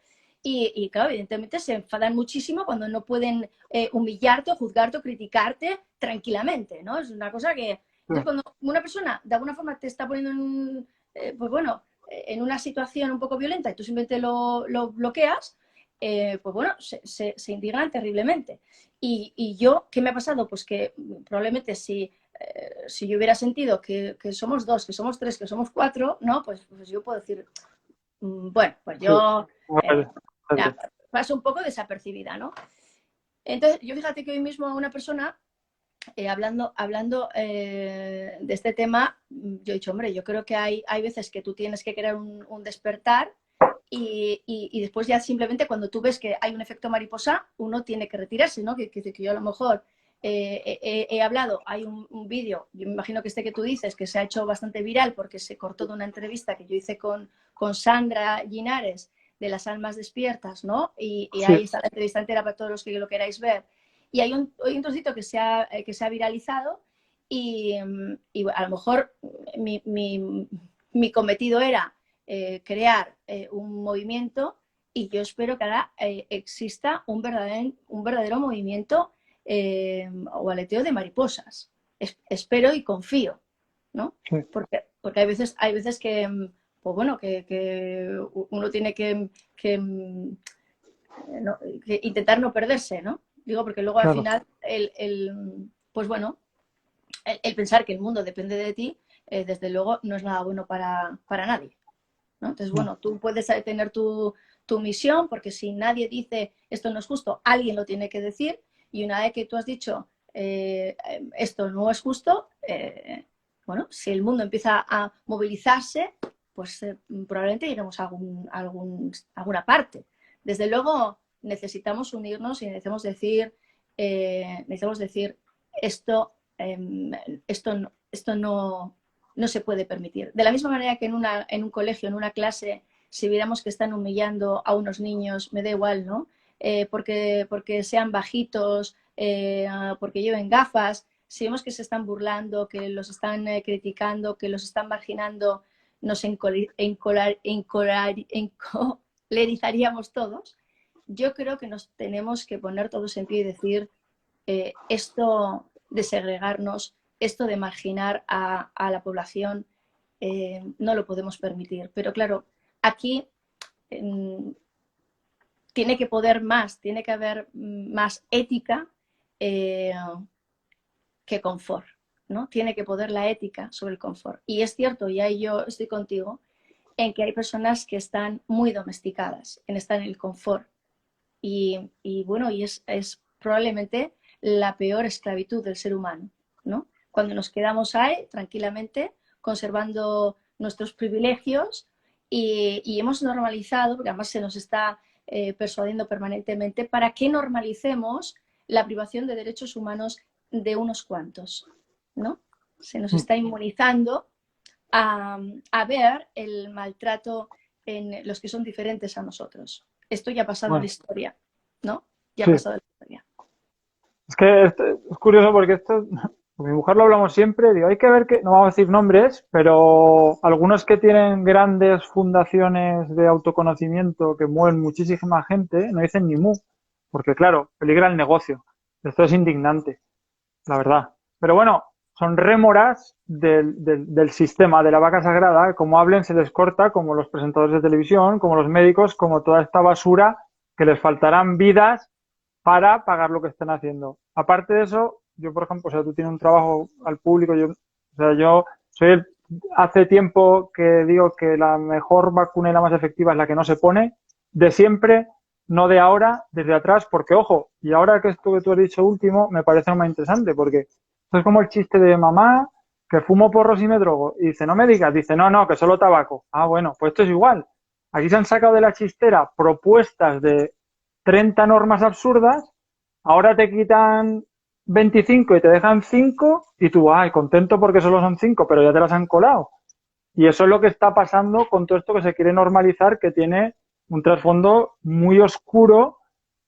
Y claro, evidentemente se enfadan muchísimo cuando no pueden humillarte o juzgarte o criticarte tranquilamente, ¿no? Es una cosa que... Entonces, sí, cuando una persona de alguna forma te está poniendo pues bueno, en una situación un poco violenta y tú simplemente lo bloqueas, pues bueno, se indignan terriblemente. Y yo, ¿qué me ha pasado? Pues que probablemente si yo hubiera sentido que somos dos, que somos tres, que somos cuatro, ¿no? Pues yo puedo decir, bueno, pues sí, yo vale, vale. paso un poco desapercibida, ¿no? Entonces, yo fíjate que hoy mismo a una persona, hablando de este tema, yo he dicho, hombre, yo creo que hay veces que tú tienes que crear un despertar y después ya simplemente cuando tú ves que hay un efecto mariposa, uno tiene que retirarse, ¿no? Que yo a lo mejor he hablado, hay un vídeo, yo me imagino que este que tú dices, que se ha hecho bastante viral porque se cortó de una entrevista que yo hice con Sandra Linares de Las Almas Despiertas, ¿no? Y Sí, ahí está la entrevista entera para todos los que lo queráis ver. Y hay un trocito que se ha viralizado y a lo mejor mi cometido era crear un movimiento y yo espero que ahora exista un verdadero movimiento o aleteo de mariposas. Espero y confío, ¿no? sí, Porque hay veces que, pues bueno, que uno tiene que intentar no perderse, ¿no? Digo, porque luego al claro, final, pues bueno, el pensar que el mundo depende de ti, desde luego no es nada bueno para nadie, ¿no? Entonces, no, bueno, tú puedes tener tu misión, porque si nadie dice esto no es justo, alguien lo tiene que decir, y una vez que tú has dicho esto no es justo, bueno, si el mundo empieza a movilizarse, pues probablemente lleguemos a alguna parte. Desde luego necesitamos unirnos y necesitamos decir esto, esto no se puede permitir. De la misma manera que en un colegio, en una clase, si viéramos que están humillando a unos niños, me da igual, ¿no? Porque sean bajitos, porque lleven gafas, si vemos que se están burlando, que los están criticando, que los están marginando, nos le erizaríamos todos. Yo creo que nos tenemos que poner todos en pie y decir, esto de segregarnos, esto de marginar a la población, no lo podemos permitir. Pero claro, aquí tiene que poder más, tiene que haber más ética que confort, ¿no? Tiene que poder la ética sobre el confort. Y es cierto, y ahí yo estoy contigo, en que hay personas que están muy domesticadas, en estar en el confort. Y bueno, y es probablemente la peor esclavitud del ser humano, ¿no? Cuando nos quedamos ahí tranquilamente, conservando nuestros privilegios y hemos normalizado, porque además se nos está persuadiendo permanentemente, para que normalicemos la privación de derechos humanos de unos cuantos, ¿no? Se nos está inmunizando a ver el maltrato en los que son diferentes a nosotros. Esto ya ha pasado en la Bueno, historia, ¿no? Ya ha sí. pasado en la historia. Es que es curioso porque esto, con mi mujer lo hablamos siempre, digo, hay que ver que, no vamos a decir nombres, pero algunos que tienen grandes fundaciones de autoconocimiento que mueven muchísima gente, no dicen ni mu, porque claro, peligra el negocio. Esto es indignante, la verdad. Pero bueno, son rémoras del sistema, de la vaca sagrada, como hablen se les corta, como los presentadores de televisión, como los médicos, como toda esta basura, que les faltarán vidas para pagar lo que estén haciendo. Aparte de eso, yo, por ejemplo, o sea, tú tienes un trabajo al público, yo soy hace tiempo que digo que la mejor vacuna y la más efectiva es la que no se pone, de siempre, no de ahora, desde atrás, porque ojo, y ahora que esto que tú has dicho último, me parece más interesante, porque esto es como el chiste de mamá, que fumo porros y me drogo, y dice, no me digas, dice, no, no, que solo tabaco. Ah, bueno, pues esto es igual. Aquí se han sacado de la chistera propuestas de 30 normas absurdas, ahora te quitan 25 y te dejan 5 y tú, ay, contento porque solo son 5 pero ya te las han colado. Y eso es lo que está pasando con todo esto que se quiere normalizar, que tiene un trasfondo muy oscuro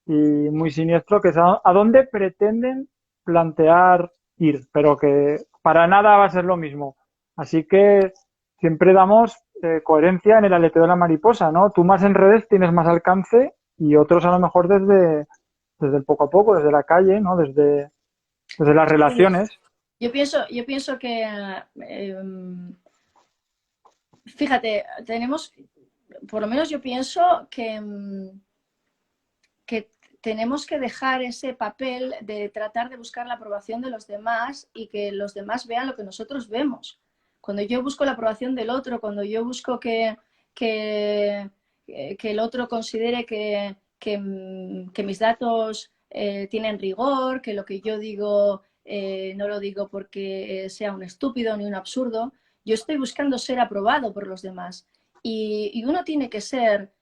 y muy siniestro, que es a dónde pretenden plantear ir, pero que para nada va a ser lo mismo. Así que siempre damos coherencia en el aleteo de la mariposa, ¿no? Tú más en redes tienes más alcance y otros a lo mejor desde el poco a poco, desde la calle, ¿no? Desde las Sí. relaciones. Yo pienso que, fíjate, tenemos, por lo menos yo pienso que tenemos que dejar ese papel de tratar de buscar la aprobación de los demás y que los demás vean lo que nosotros vemos. Cuando yo busco la aprobación del otro, cuando yo busco que el otro considere que mis datos tienen rigor, que lo que yo digo no lo digo porque sea un estúpido ni un absurdo, yo estoy buscando ser aprobado por los demás. Y uno tiene que ser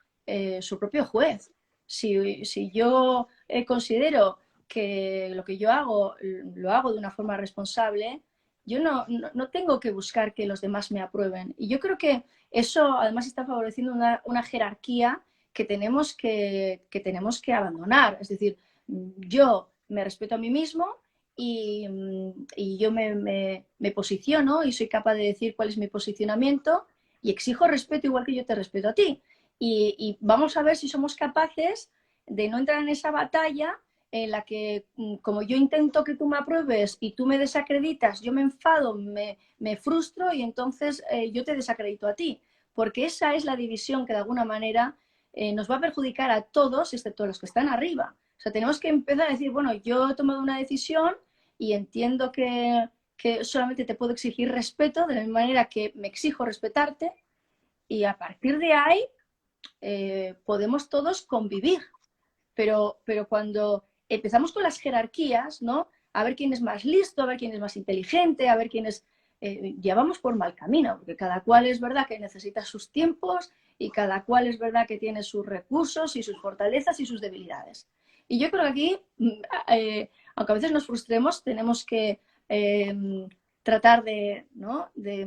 su propio juez. Si yo considero que lo que yo hago lo hago de una forma responsable, yo no tengo que buscar que los demás me aprueben. Y yo creo que eso además está favoreciendo una jerarquía que tenemos que abandonar. Es decir, yo me respeto a mí mismo y yo me posiciono y soy capaz de decir cuál es mi posicionamiento y exijo respeto igual que yo te respeto a ti. Y vamos a ver si somos capaces de no entrar en esa batalla en la que, como yo intento que tú me apruebes y tú me desacreditas, yo me enfado, me frustro y entonces yo te desacredito a ti. Porque esa es la división que de alguna manera nos va a perjudicar a todos, excepto a los que están arriba. O sea, tenemos que empezar a decir, bueno, yo he tomado una decisión y entiendo que solamente te puedo exigir respeto de la misma manera que me exijo respetarte y a partir de ahí podemos todos convivir. Pero cuando empezamos con las jerarquías, ¿no? A ver quién es más listo, a ver quién es más inteligente, a ver quién es... ya vamos por mal camino, porque cada cual es verdad que necesita sus tiempos y cada cual es verdad que tiene sus recursos y sus fortalezas y sus debilidades. Y yo creo que aquí, aunque a veces nos frustremos, tenemos que tratar de, ¿no? de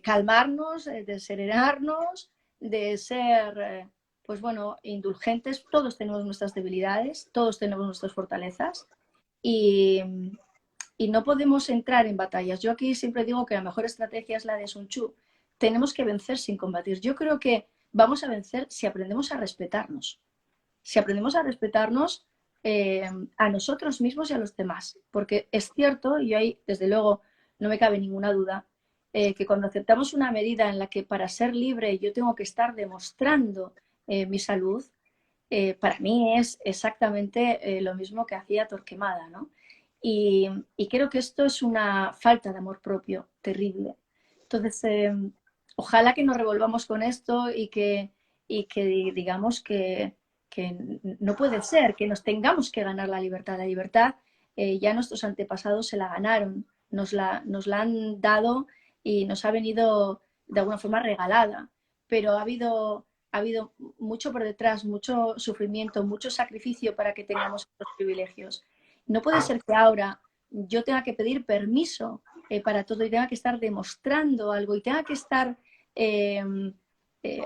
calmarnos, de serenarnos, de ser pues bueno, indulgentes, todos tenemos nuestras debilidades, todos tenemos nuestras fortalezas y, y no podemos entrar en batallas. Yo aquí siempre digo que la mejor estrategia es la de Sun Tzu. Tenemos que vencer sin combatir. Yo creo que vamos a vencer si aprendemos a respetarnos. Si aprendemos a respetarnos a nosotros mismos y a los demás. Porque es cierto, y ahí desde luego no me cabe ninguna duda, que cuando aceptamos una medida en la que para ser libre yo tengo que estar demostrando mi salud, para mí es exactamente lo mismo que hacía Torquemada, ¿no? Y creo que esto es una falta de amor propio terrible. Entonces, ojalá que nos revolvamos con esto y que digamos que no puede ser, que nos tengamos que ganar la libertad. La libertad ya nuestros antepasados se la ganaron, nos la han dado y nos ha venido de alguna forma regalada, pero ha habido mucho por detrás, mucho sufrimiento, mucho sacrificio para que tengamos estos privilegios. No puede ser que ahora yo tenga que pedir permiso para todo y tenga que estar demostrando algo y tenga que estar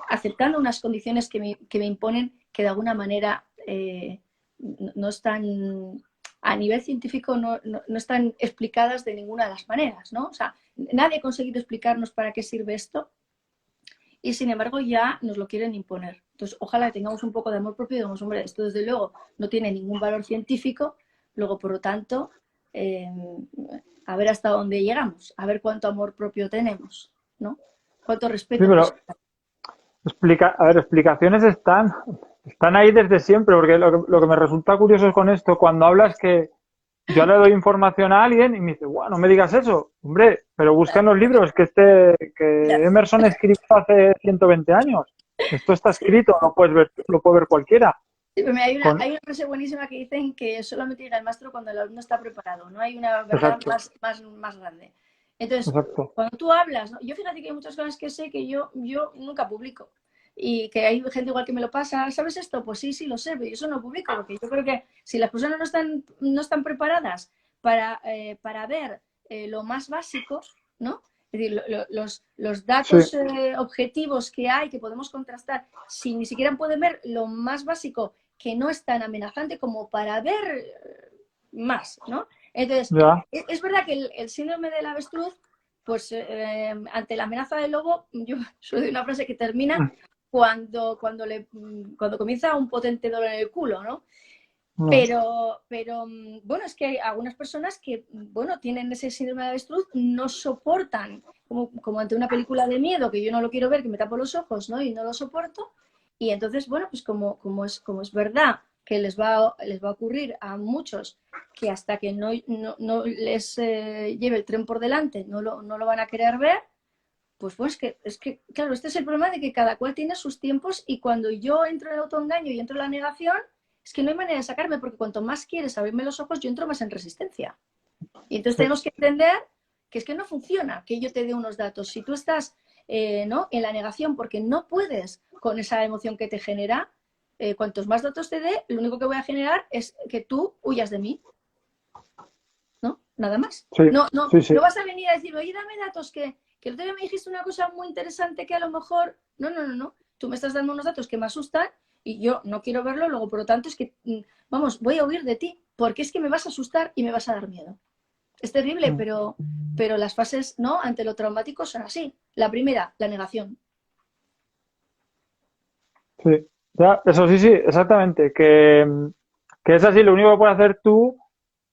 aceptando unas condiciones que me imponen que de alguna manera no están, a nivel científico, no están explicadas de ninguna de las maneras, ¿no? O sea, nadie ha conseguido explicarnos para qué sirve esto y sin embargo ya nos lo quieren imponer. Entonces, ojalá tengamos un poco de amor propio y digamos, hombre, esto desde luego no tiene ningún valor científico, luego por lo tanto, a ver hasta dónde llegamos, a ver cuánto amor propio tenemos, ¿no? Cuánto Sí, respeto. pero a ver, explicaciones están ahí desde siempre, porque lo que me resulta curioso es con esto, cuando hablas que yo le doy información a alguien y me dice, bueno, no me digas eso, hombre, pero busca en los libros que Emerson escribió hace 120 años. Esto está escrito, lo puede ver cualquiera. Sí, pero hay Con, una frase buenísima que dicen que solamente llega el maestro cuando el alumno está preparado, no hay una verdad exacto, más grande. Entonces, exacto. cuando tú hablas, ¿no? Yo fíjate que hay muchas cosas que sé que yo nunca publico y que hay gente igual que me lo pasa, ¿sabes esto? Pues sí, lo sé, pero yo eso no publico porque yo creo que si las personas no están preparadas para ver lo más básico, ¿no? Es decir, los Sí, datos objetivos que hay, que podemos contrastar, si ni siquiera pueden ver lo más básico, que no es tan amenazante como para ver más, ¿no? Entonces, ya, es verdad que el síndrome del avestruz, pues ante la amenaza del lobo, yo soy de una frase que termina cuando comienza un potente dolor en el culo, ¿no? no, Pero, bueno, es que hay algunas personas que, bueno, tienen ese síndrome de avestruz, no soportan, como ante una película de miedo, que yo no lo quiero ver, que me tapo los ojos, ¿no? Y no lo soporto. Y entonces, bueno, pues como es verdad que les va a ocurrir a muchos que hasta que no les lleve el tren por delante, no lo van a querer ver, pues es que, claro, este es el problema de que cada cual tiene sus tiempos y cuando yo entro en el autoengaño y entro en la negación, es que no hay manera de sacarme porque cuanto más quieres abrirme los ojos, yo entro más en resistencia. Y entonces sí, tenemos que entender que es que no funciona que yo te dé unos datos. Si tú estás ¿no? en la negación porque no puedes con esa emoción que te genera, cuantos más datos te dé, lo único que voy a generar es que tú huyas de mí, ¿no? Nada más. sí, sí, sí. No vas a venir a decirme, oye, dame datos que el otro día me dijiste una cosa muy interesante que a lo mejor... No. Tú me estás dando unos datos que me asustan y yo no quiero verlo, luego por lo tanto es que, vamos, voy a huir de ti, porque es que me vas a asustar y me vas a dar miedo. Es terrible, pero las fases, ¿no? Ante lo traumático son así. La primera, la negación. Sí, ya, eso sí, sí, exactamente. Que es así, lo único que puedes hacer tú,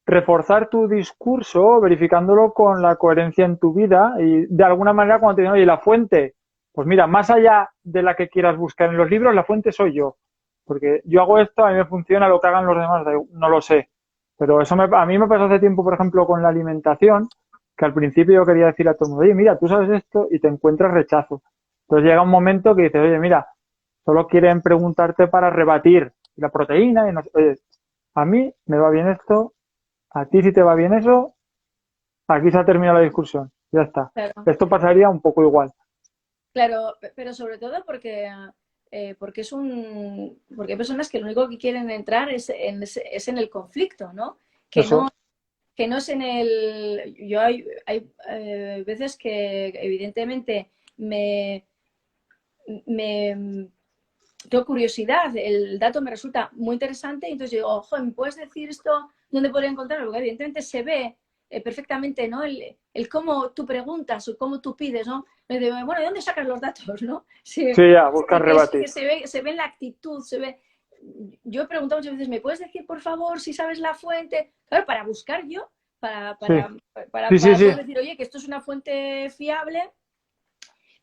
reforzar tu discurso, verificándolo con la coherencia en tu vida y de alguna manera cuando te dicen, oye, la fuente, pues mira, más allá de la que quieras buscar en los libros, la fuente soy yo. Porque yo hago esto, a mí me funciona, lo que hagan los demás, no lo sé. Pero a mí me pasó hace tiempo, por ejemplo, con la alimentación, que al principio yo quería decir a todo el mundo, oye, mira, tú sabes esto y te encuentras rechazo. Entonces llega un momento que dices, oye, mira, solo quieren preguntarte para rebatir la proteína y no sé, oye, a mí me va bien esto, a ti si te va bien eso, aquí se ha terminado la discusión, ya está. Claro, Esto pasaría un poco igual. claro, pero sobre todo porque hay personas que lo único que quieren entrar es en el conflicto, ¿no? Que no, Eso, que no es en el... Hay veces que evidentemente me tengo curiosidad, el dato me resulta muy interesante y entonces digo, ojo, ¿me puedes decir esto? ¿Dónde podría encontrarlo? Porque evidentemente se ve perfectamente, ¿no? El cómo tú preguntas o cómo tú pides, ¿no? Bueno, ¿de dónde sacas los datos, no? Sí, Sí, ya, buscar que rebatir. se ve en la actitud, se ve... Yo he preguntado muchas veces, ¿me puedes decir, por favor, si sabes la fuente? Claro, para buscar yo, para, Sí, para, sí, sí, sí. poder decir, oye, que esto es una fuente fiable,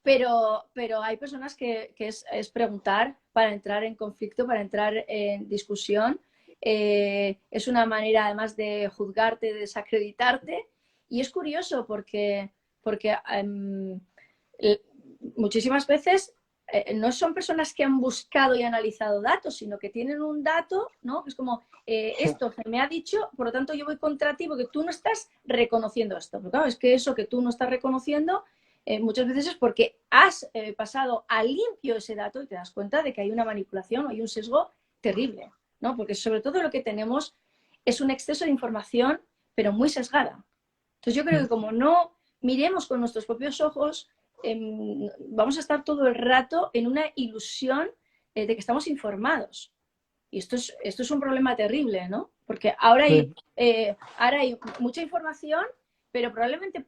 pero hay personas que es preguntar para entrar en conflicto, para entrar en discusión. Es una manera además de juzgarte, de desacreditarte. Y es curioso porque muchísimas veces no son personas que han buscado y analizado datos, sino que tienen un dato, ¿no? Es como, Sí, esto se me ha dicho, por lo tanto yo voy contra ti porque tú no estás reconociendo esto. Pero claro, es que eso que tú no estás reconociendo muchas veces es porque has pasado a limpio ese dato y te das cuenta de que hay una manipulación o hay un sesgo terrible, ¿no? Porque sobre todo lo que tenemos es un exceso de información, pero muy sesgada. Entonces yo creo que como no miremos con nuestros propios ojos, vamos a estar todo el rato en una ilusión de que estamos informados. Y esto es un problema terrible, ¿no? Porque sí. ahora hay mucha información, pero probablemente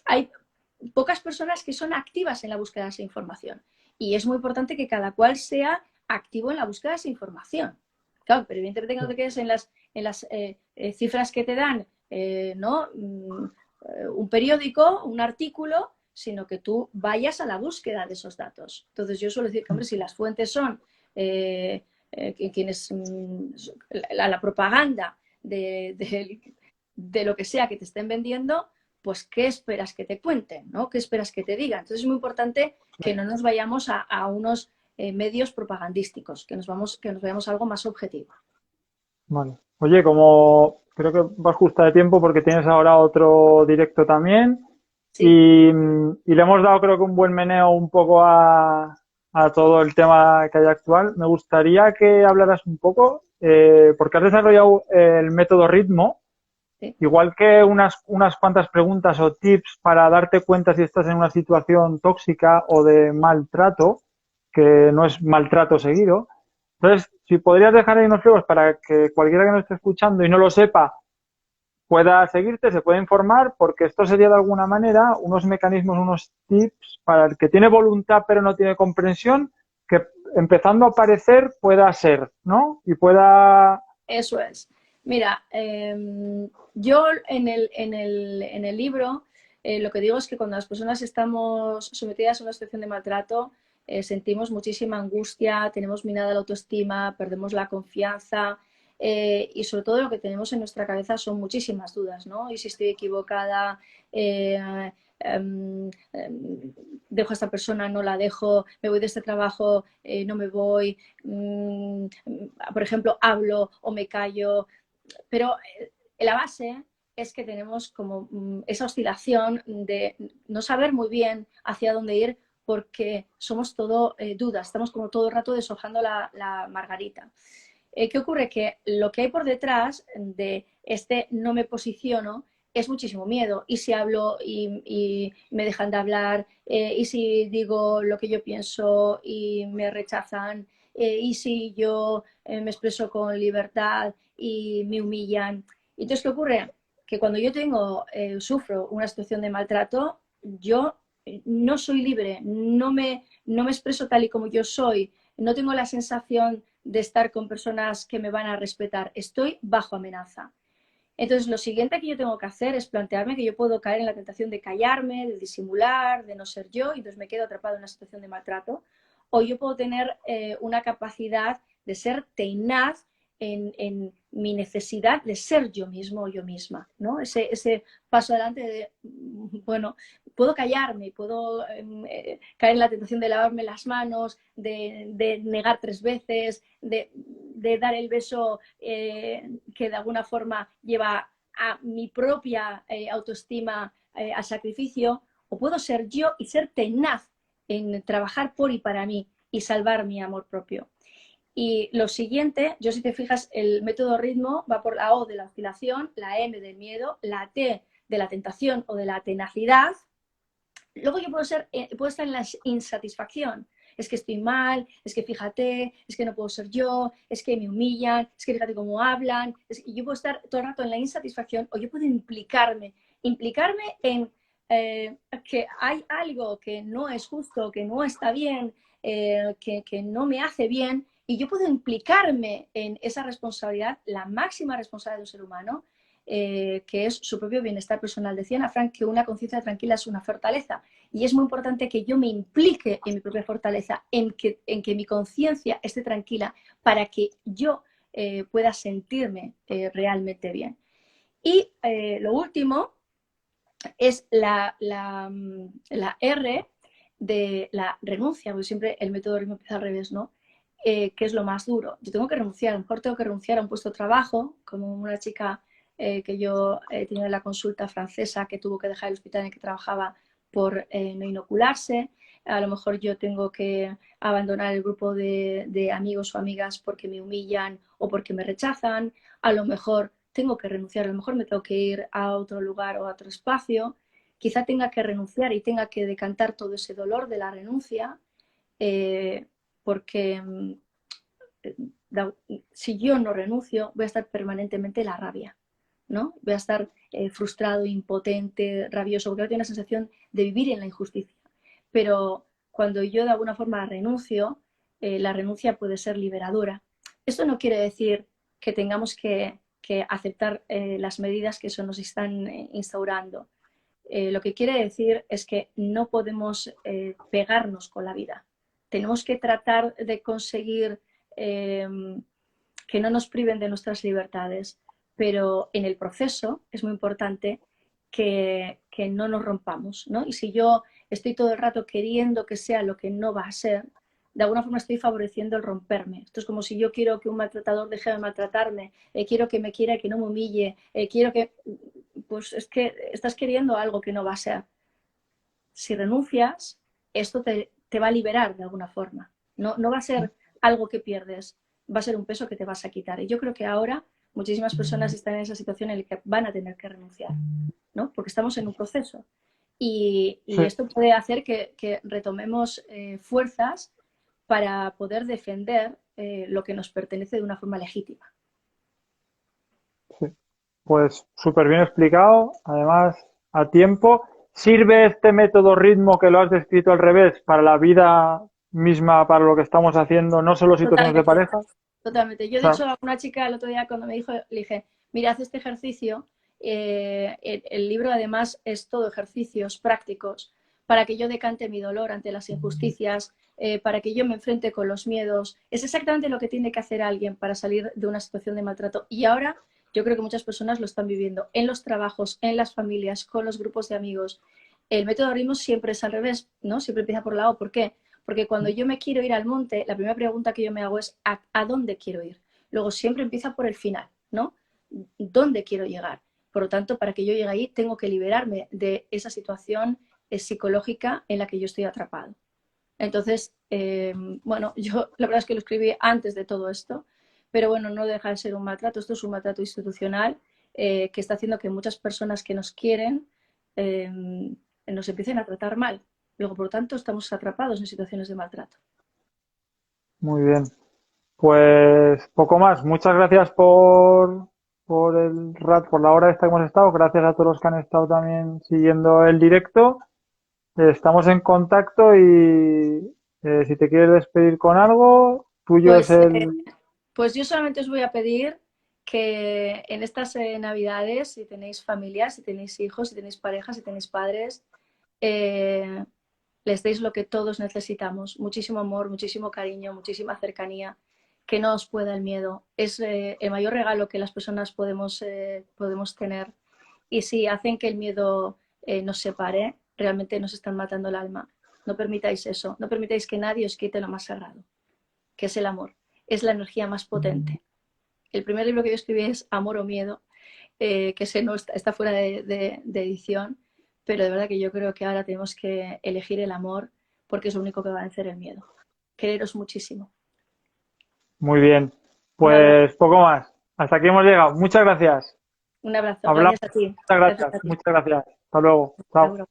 hay pocas personas que son activas en la búsqueda de esa información. Y es muy importante que cada cual sea activo en la búsqueda de esa información. Claro, pero evidentemente que no te quedes en las cifras que te dan, ¿no? Un periódico, un artículo, sino que tú vayas a la búsqueda de esos datos. Entonces yo suelo decir que, hombre, si las fuentes son quienes la propaganda de lo que sea que te estén vendiendo, pues ¿qué esperas que te cuenten? ¿No? ¿Qué esperas que te digan? Entonces es muy importante que no nos vayamos a unos medios propagandísticos, que nos vayamos a algo más objetivo. Vale. Oye, como creo que vas justa de tiempo porque tienes ahora otro directo también Sí, y le hemos dado creo que un buen meneo un poco a todo el tema que hay actual, me gustaría que hablaras un poco, porque has desarrollado el método ritmo, sí. igual que unas cuantas preguntas o tips para darte cuenta si estás en una situación tóxica o de maltrato, que no es maltrato seguido. Entonces, si podrías dejar ahí unos flecos para que cualquiera que nos esté escuchando y no lo sepa pueda seguirte, se pueda informar, porque esto sería de alguna manera unos mecanismos, unos tips para el que tiene voluntad pero no tiene comprensión, que empezando a aparecer pueda ser, ¿no? Y pueda... Eso es. Mira, yo en el libro lo que digo es que cuando las personas estamos sometidas a una situación de maltrato, sentimos muchísima angustia, tenemos minada la autoestima, perdemos la confianza y sobre todo lo que tenemos en nuestra cabeza son muchísimas dudas, ¿no? Y si estoy equivocada, eh, dejo a esta persona, no la dejo, me voy de este trabajo, no me voy, por ejemplo, hablo o me callo, pero la base es que tenemos como esa oscilación de no saber muy bien hacia dónde ir porque somos todo dudas, estamos como todo el rato deshojando la margarita. ¿Qué ocurre? Que lo que hay por detrás de este no me posiciono es muchísimo miedo. ¿Y si hablo y me dejan de hablar? ¿Y si digo lo que yo pienso y me rechazan? ¿Y si yo me expreso con libertad y me humillan? Entonces, ¿qué ocurre? Que cuando yo sufro una situación de maltrato, yo no soy libre, no me expreso tal y como yo soy, no tengo la sensación de estar con personas que me van a respetar, estoy bajo amenaza. Entonces, lo siguiente que yo tengo que hacer es plantearme que yo puedo caer en la tentación de callarme, de disimular, de no ser yo, y entonces me quedo atrapado en una situación de maltrato, o yo puedo tener una capacidad de ser tenaz en mi necesidad de ser yo mismo o yo misma, ¿no? Ese paso adelante de, bueno, puedo callarme, puedo caer en la tentación de lavarme las manos, de negar 3 veces, de dar el beso que de alguna forma lleva a mi propia autoestima al sacrificio, o puedo ser yo y ser tenaz en trabajar por y para mí y salvar mi amor propio. Y lo siguiente, yo si te fijas, el método ritmo va por la O de la oscilación, la M del miedo, la T de la tentación o de la tenacidad. Luego yo puedo estar en la insatisfacción. es que estoy mal, es que fíjate, es que no puedo ser yo, es que me humillan, es que fíjate cómo hablan. Y yo puedo estar todo el rato en la insatisfacción, o yo puedo implicarme en que hay algo que no es justo, que no está bien, que no me hace bien, y yo puedo implicarme en esa responsabilidad, la máxima responsabilidad de un ser humano, que es su propio bienestar personal. Decía Ana Frank que una conciencia tranquila es una fortaleza, y es muy importante que yo me implique en mi propia fortaleza, en que mi conciencia esté tranquila para que yo pueda sentirme realmente bien. Y lo último es la R de la renuncia, porque siempre el método de ritmo empieza al revés, ¿no? Que es lo más duro. Yo tengo que renunciar, a lo mejor tengo que renunciar a un puesto de trabajo, como una chica que yo he tenido en la consulta francesa que tuvo que dejar el hospital en el que trabajaba por no inocularse. A lo mejor yo tengo que abandonar el grupo de amigos o amigas porque me humillan o porque me rechazan. A lo mejor tengo que renunciar, a lo mejor me tengo que ir a otro lugar o a otro espacio. Quizá tenga que renunciar y tenga que decantar todo ese dolor de la renuncia, eh, porque si yo no renuncio voy a estar permanentemente en la rabia, ¿no? Voy a estar frustrado, impotente, rabioso, porque tengo una sensación de vivir en la injusticia. Pero cuando yo de alguna forma renuncio, la renuncia puede ser liberadora. Esto no quiere decir que tengamos que aceptar las medidas que eso nos están instaurando. Lo que quiere decir es que no podemos pegarnos con la vida. Tenemos que tratar de conseguir que no nos priven de nuestras libertades, pero en el proceso es muy importante que no nos rompamos, ¿no? Y si yo estoy todo el rato queriendo que sea lo que no va a ser, de alguna forma estoy favoreciendo el romperme. Esto es como si yo quiero que un maltratador deje de maltratarme, quiero que me quiera y que no me humille, quiero que... Pues es que estás queriendo algo que no va a ser. Si renuncias, esto te va a liberar de alguna forma. No va a ser algo que pierdes, va a ser un peso que te vas a quitar. Y yo creo que ahora muchísimas personas están en esa situación en la que van a tener que renunciar, ¿no? Porque estamos en un proceso. Y Sí. esto puede hacer que retomemos fuerzas para poder defender lo que nos pertenece de una forma legítima. Sí. Pues súper bien explicado, además a tiempo. ¿Sirve este método ritmo que lo has descrito al revés para la vida misma, para lo que estamos haciendo, no solo situaciones de Totalmente, pareja? O totalmente. Yo, de sea, hecho, a una chica el otro día cuando me dijo, le dije, mira, haz este ejercicio. El libro además es todo ejercicios prácticos para que yo decante mi dolor ante las injusticias, para que yo me enfrente con los miedos. Es exactamente lo que tiene que hacer alguien para salir de una situación de maltrato. Y ahora yo creo que muchas personas lo están viviendo en los trabajos, en las familias, con los grupos de amigos. El método ritmo siempre es al revés, ¿no? Siempre empieza por la O. ¿Por qué? Porque cuando yo me quiero ir al monte, la primera pregunta que yo me hago es ¿a dónde quiero ir? Luego siempre empieza por el final, ¿no? ¿Dónde quiero llegar? Por lo tanto, para que yo llegue ahí, tengo que liberarme de esa situación psicológica en la que yo estoy atrapado. Entonces, bueno, yo la verdad es que lo escribí antes de todo esto, pero bueno, no deja de ser un maltrato. Esto es un maltrato institucional que está haciendo que muchas personas que nos quieren eh, nos empiecen a tratar mal. Luego, por lo tanto, estamos atrapados en situaciones de maltrato. muy bien. Pues poco más. Muchas gracias por el rato, por la hora esta que hemos estado. Gracias a todos los que han estado también siguiendo el directo. Estamos en contacto y si te quieres despedir con algo, tuyo es Pues, el... pues yo solamente os voy a pedir que en estas Navidades, si tenéis familias, si tenéis hijos, si tenéis parejas, si tenéis padres, eh, les deis lo que todos necesitamos, muchísimo amor, muchísimo cariño, muchísima cercanía, que no os pueda el miedo. Es el mayor regalo que las personas podemos tener. Y si hacen que el miedo nos separe, realmente nos están matando el alma. No permitáis eso, no permitáis que nadie os quite lo más sagrado, que es el amor. Es la energía más potente. El primer libro que yo escribí es Amor o Miedo, que ese no está fuera de edición, pero de verdad que yo creo que ahora tenemos que elegir el amor porque es lo único que va a vencer el miedo. Quereros muchísimo. Muy bien. Un abrazo, Pues poco más. Hasta aquí hemos llegado. Muchas gracias. un abrazo. Hablamos. Gracias a ti. Muchas Gracias gracias. a ti. Muchas gracias. Hasta luego. Hasta Chao. luego.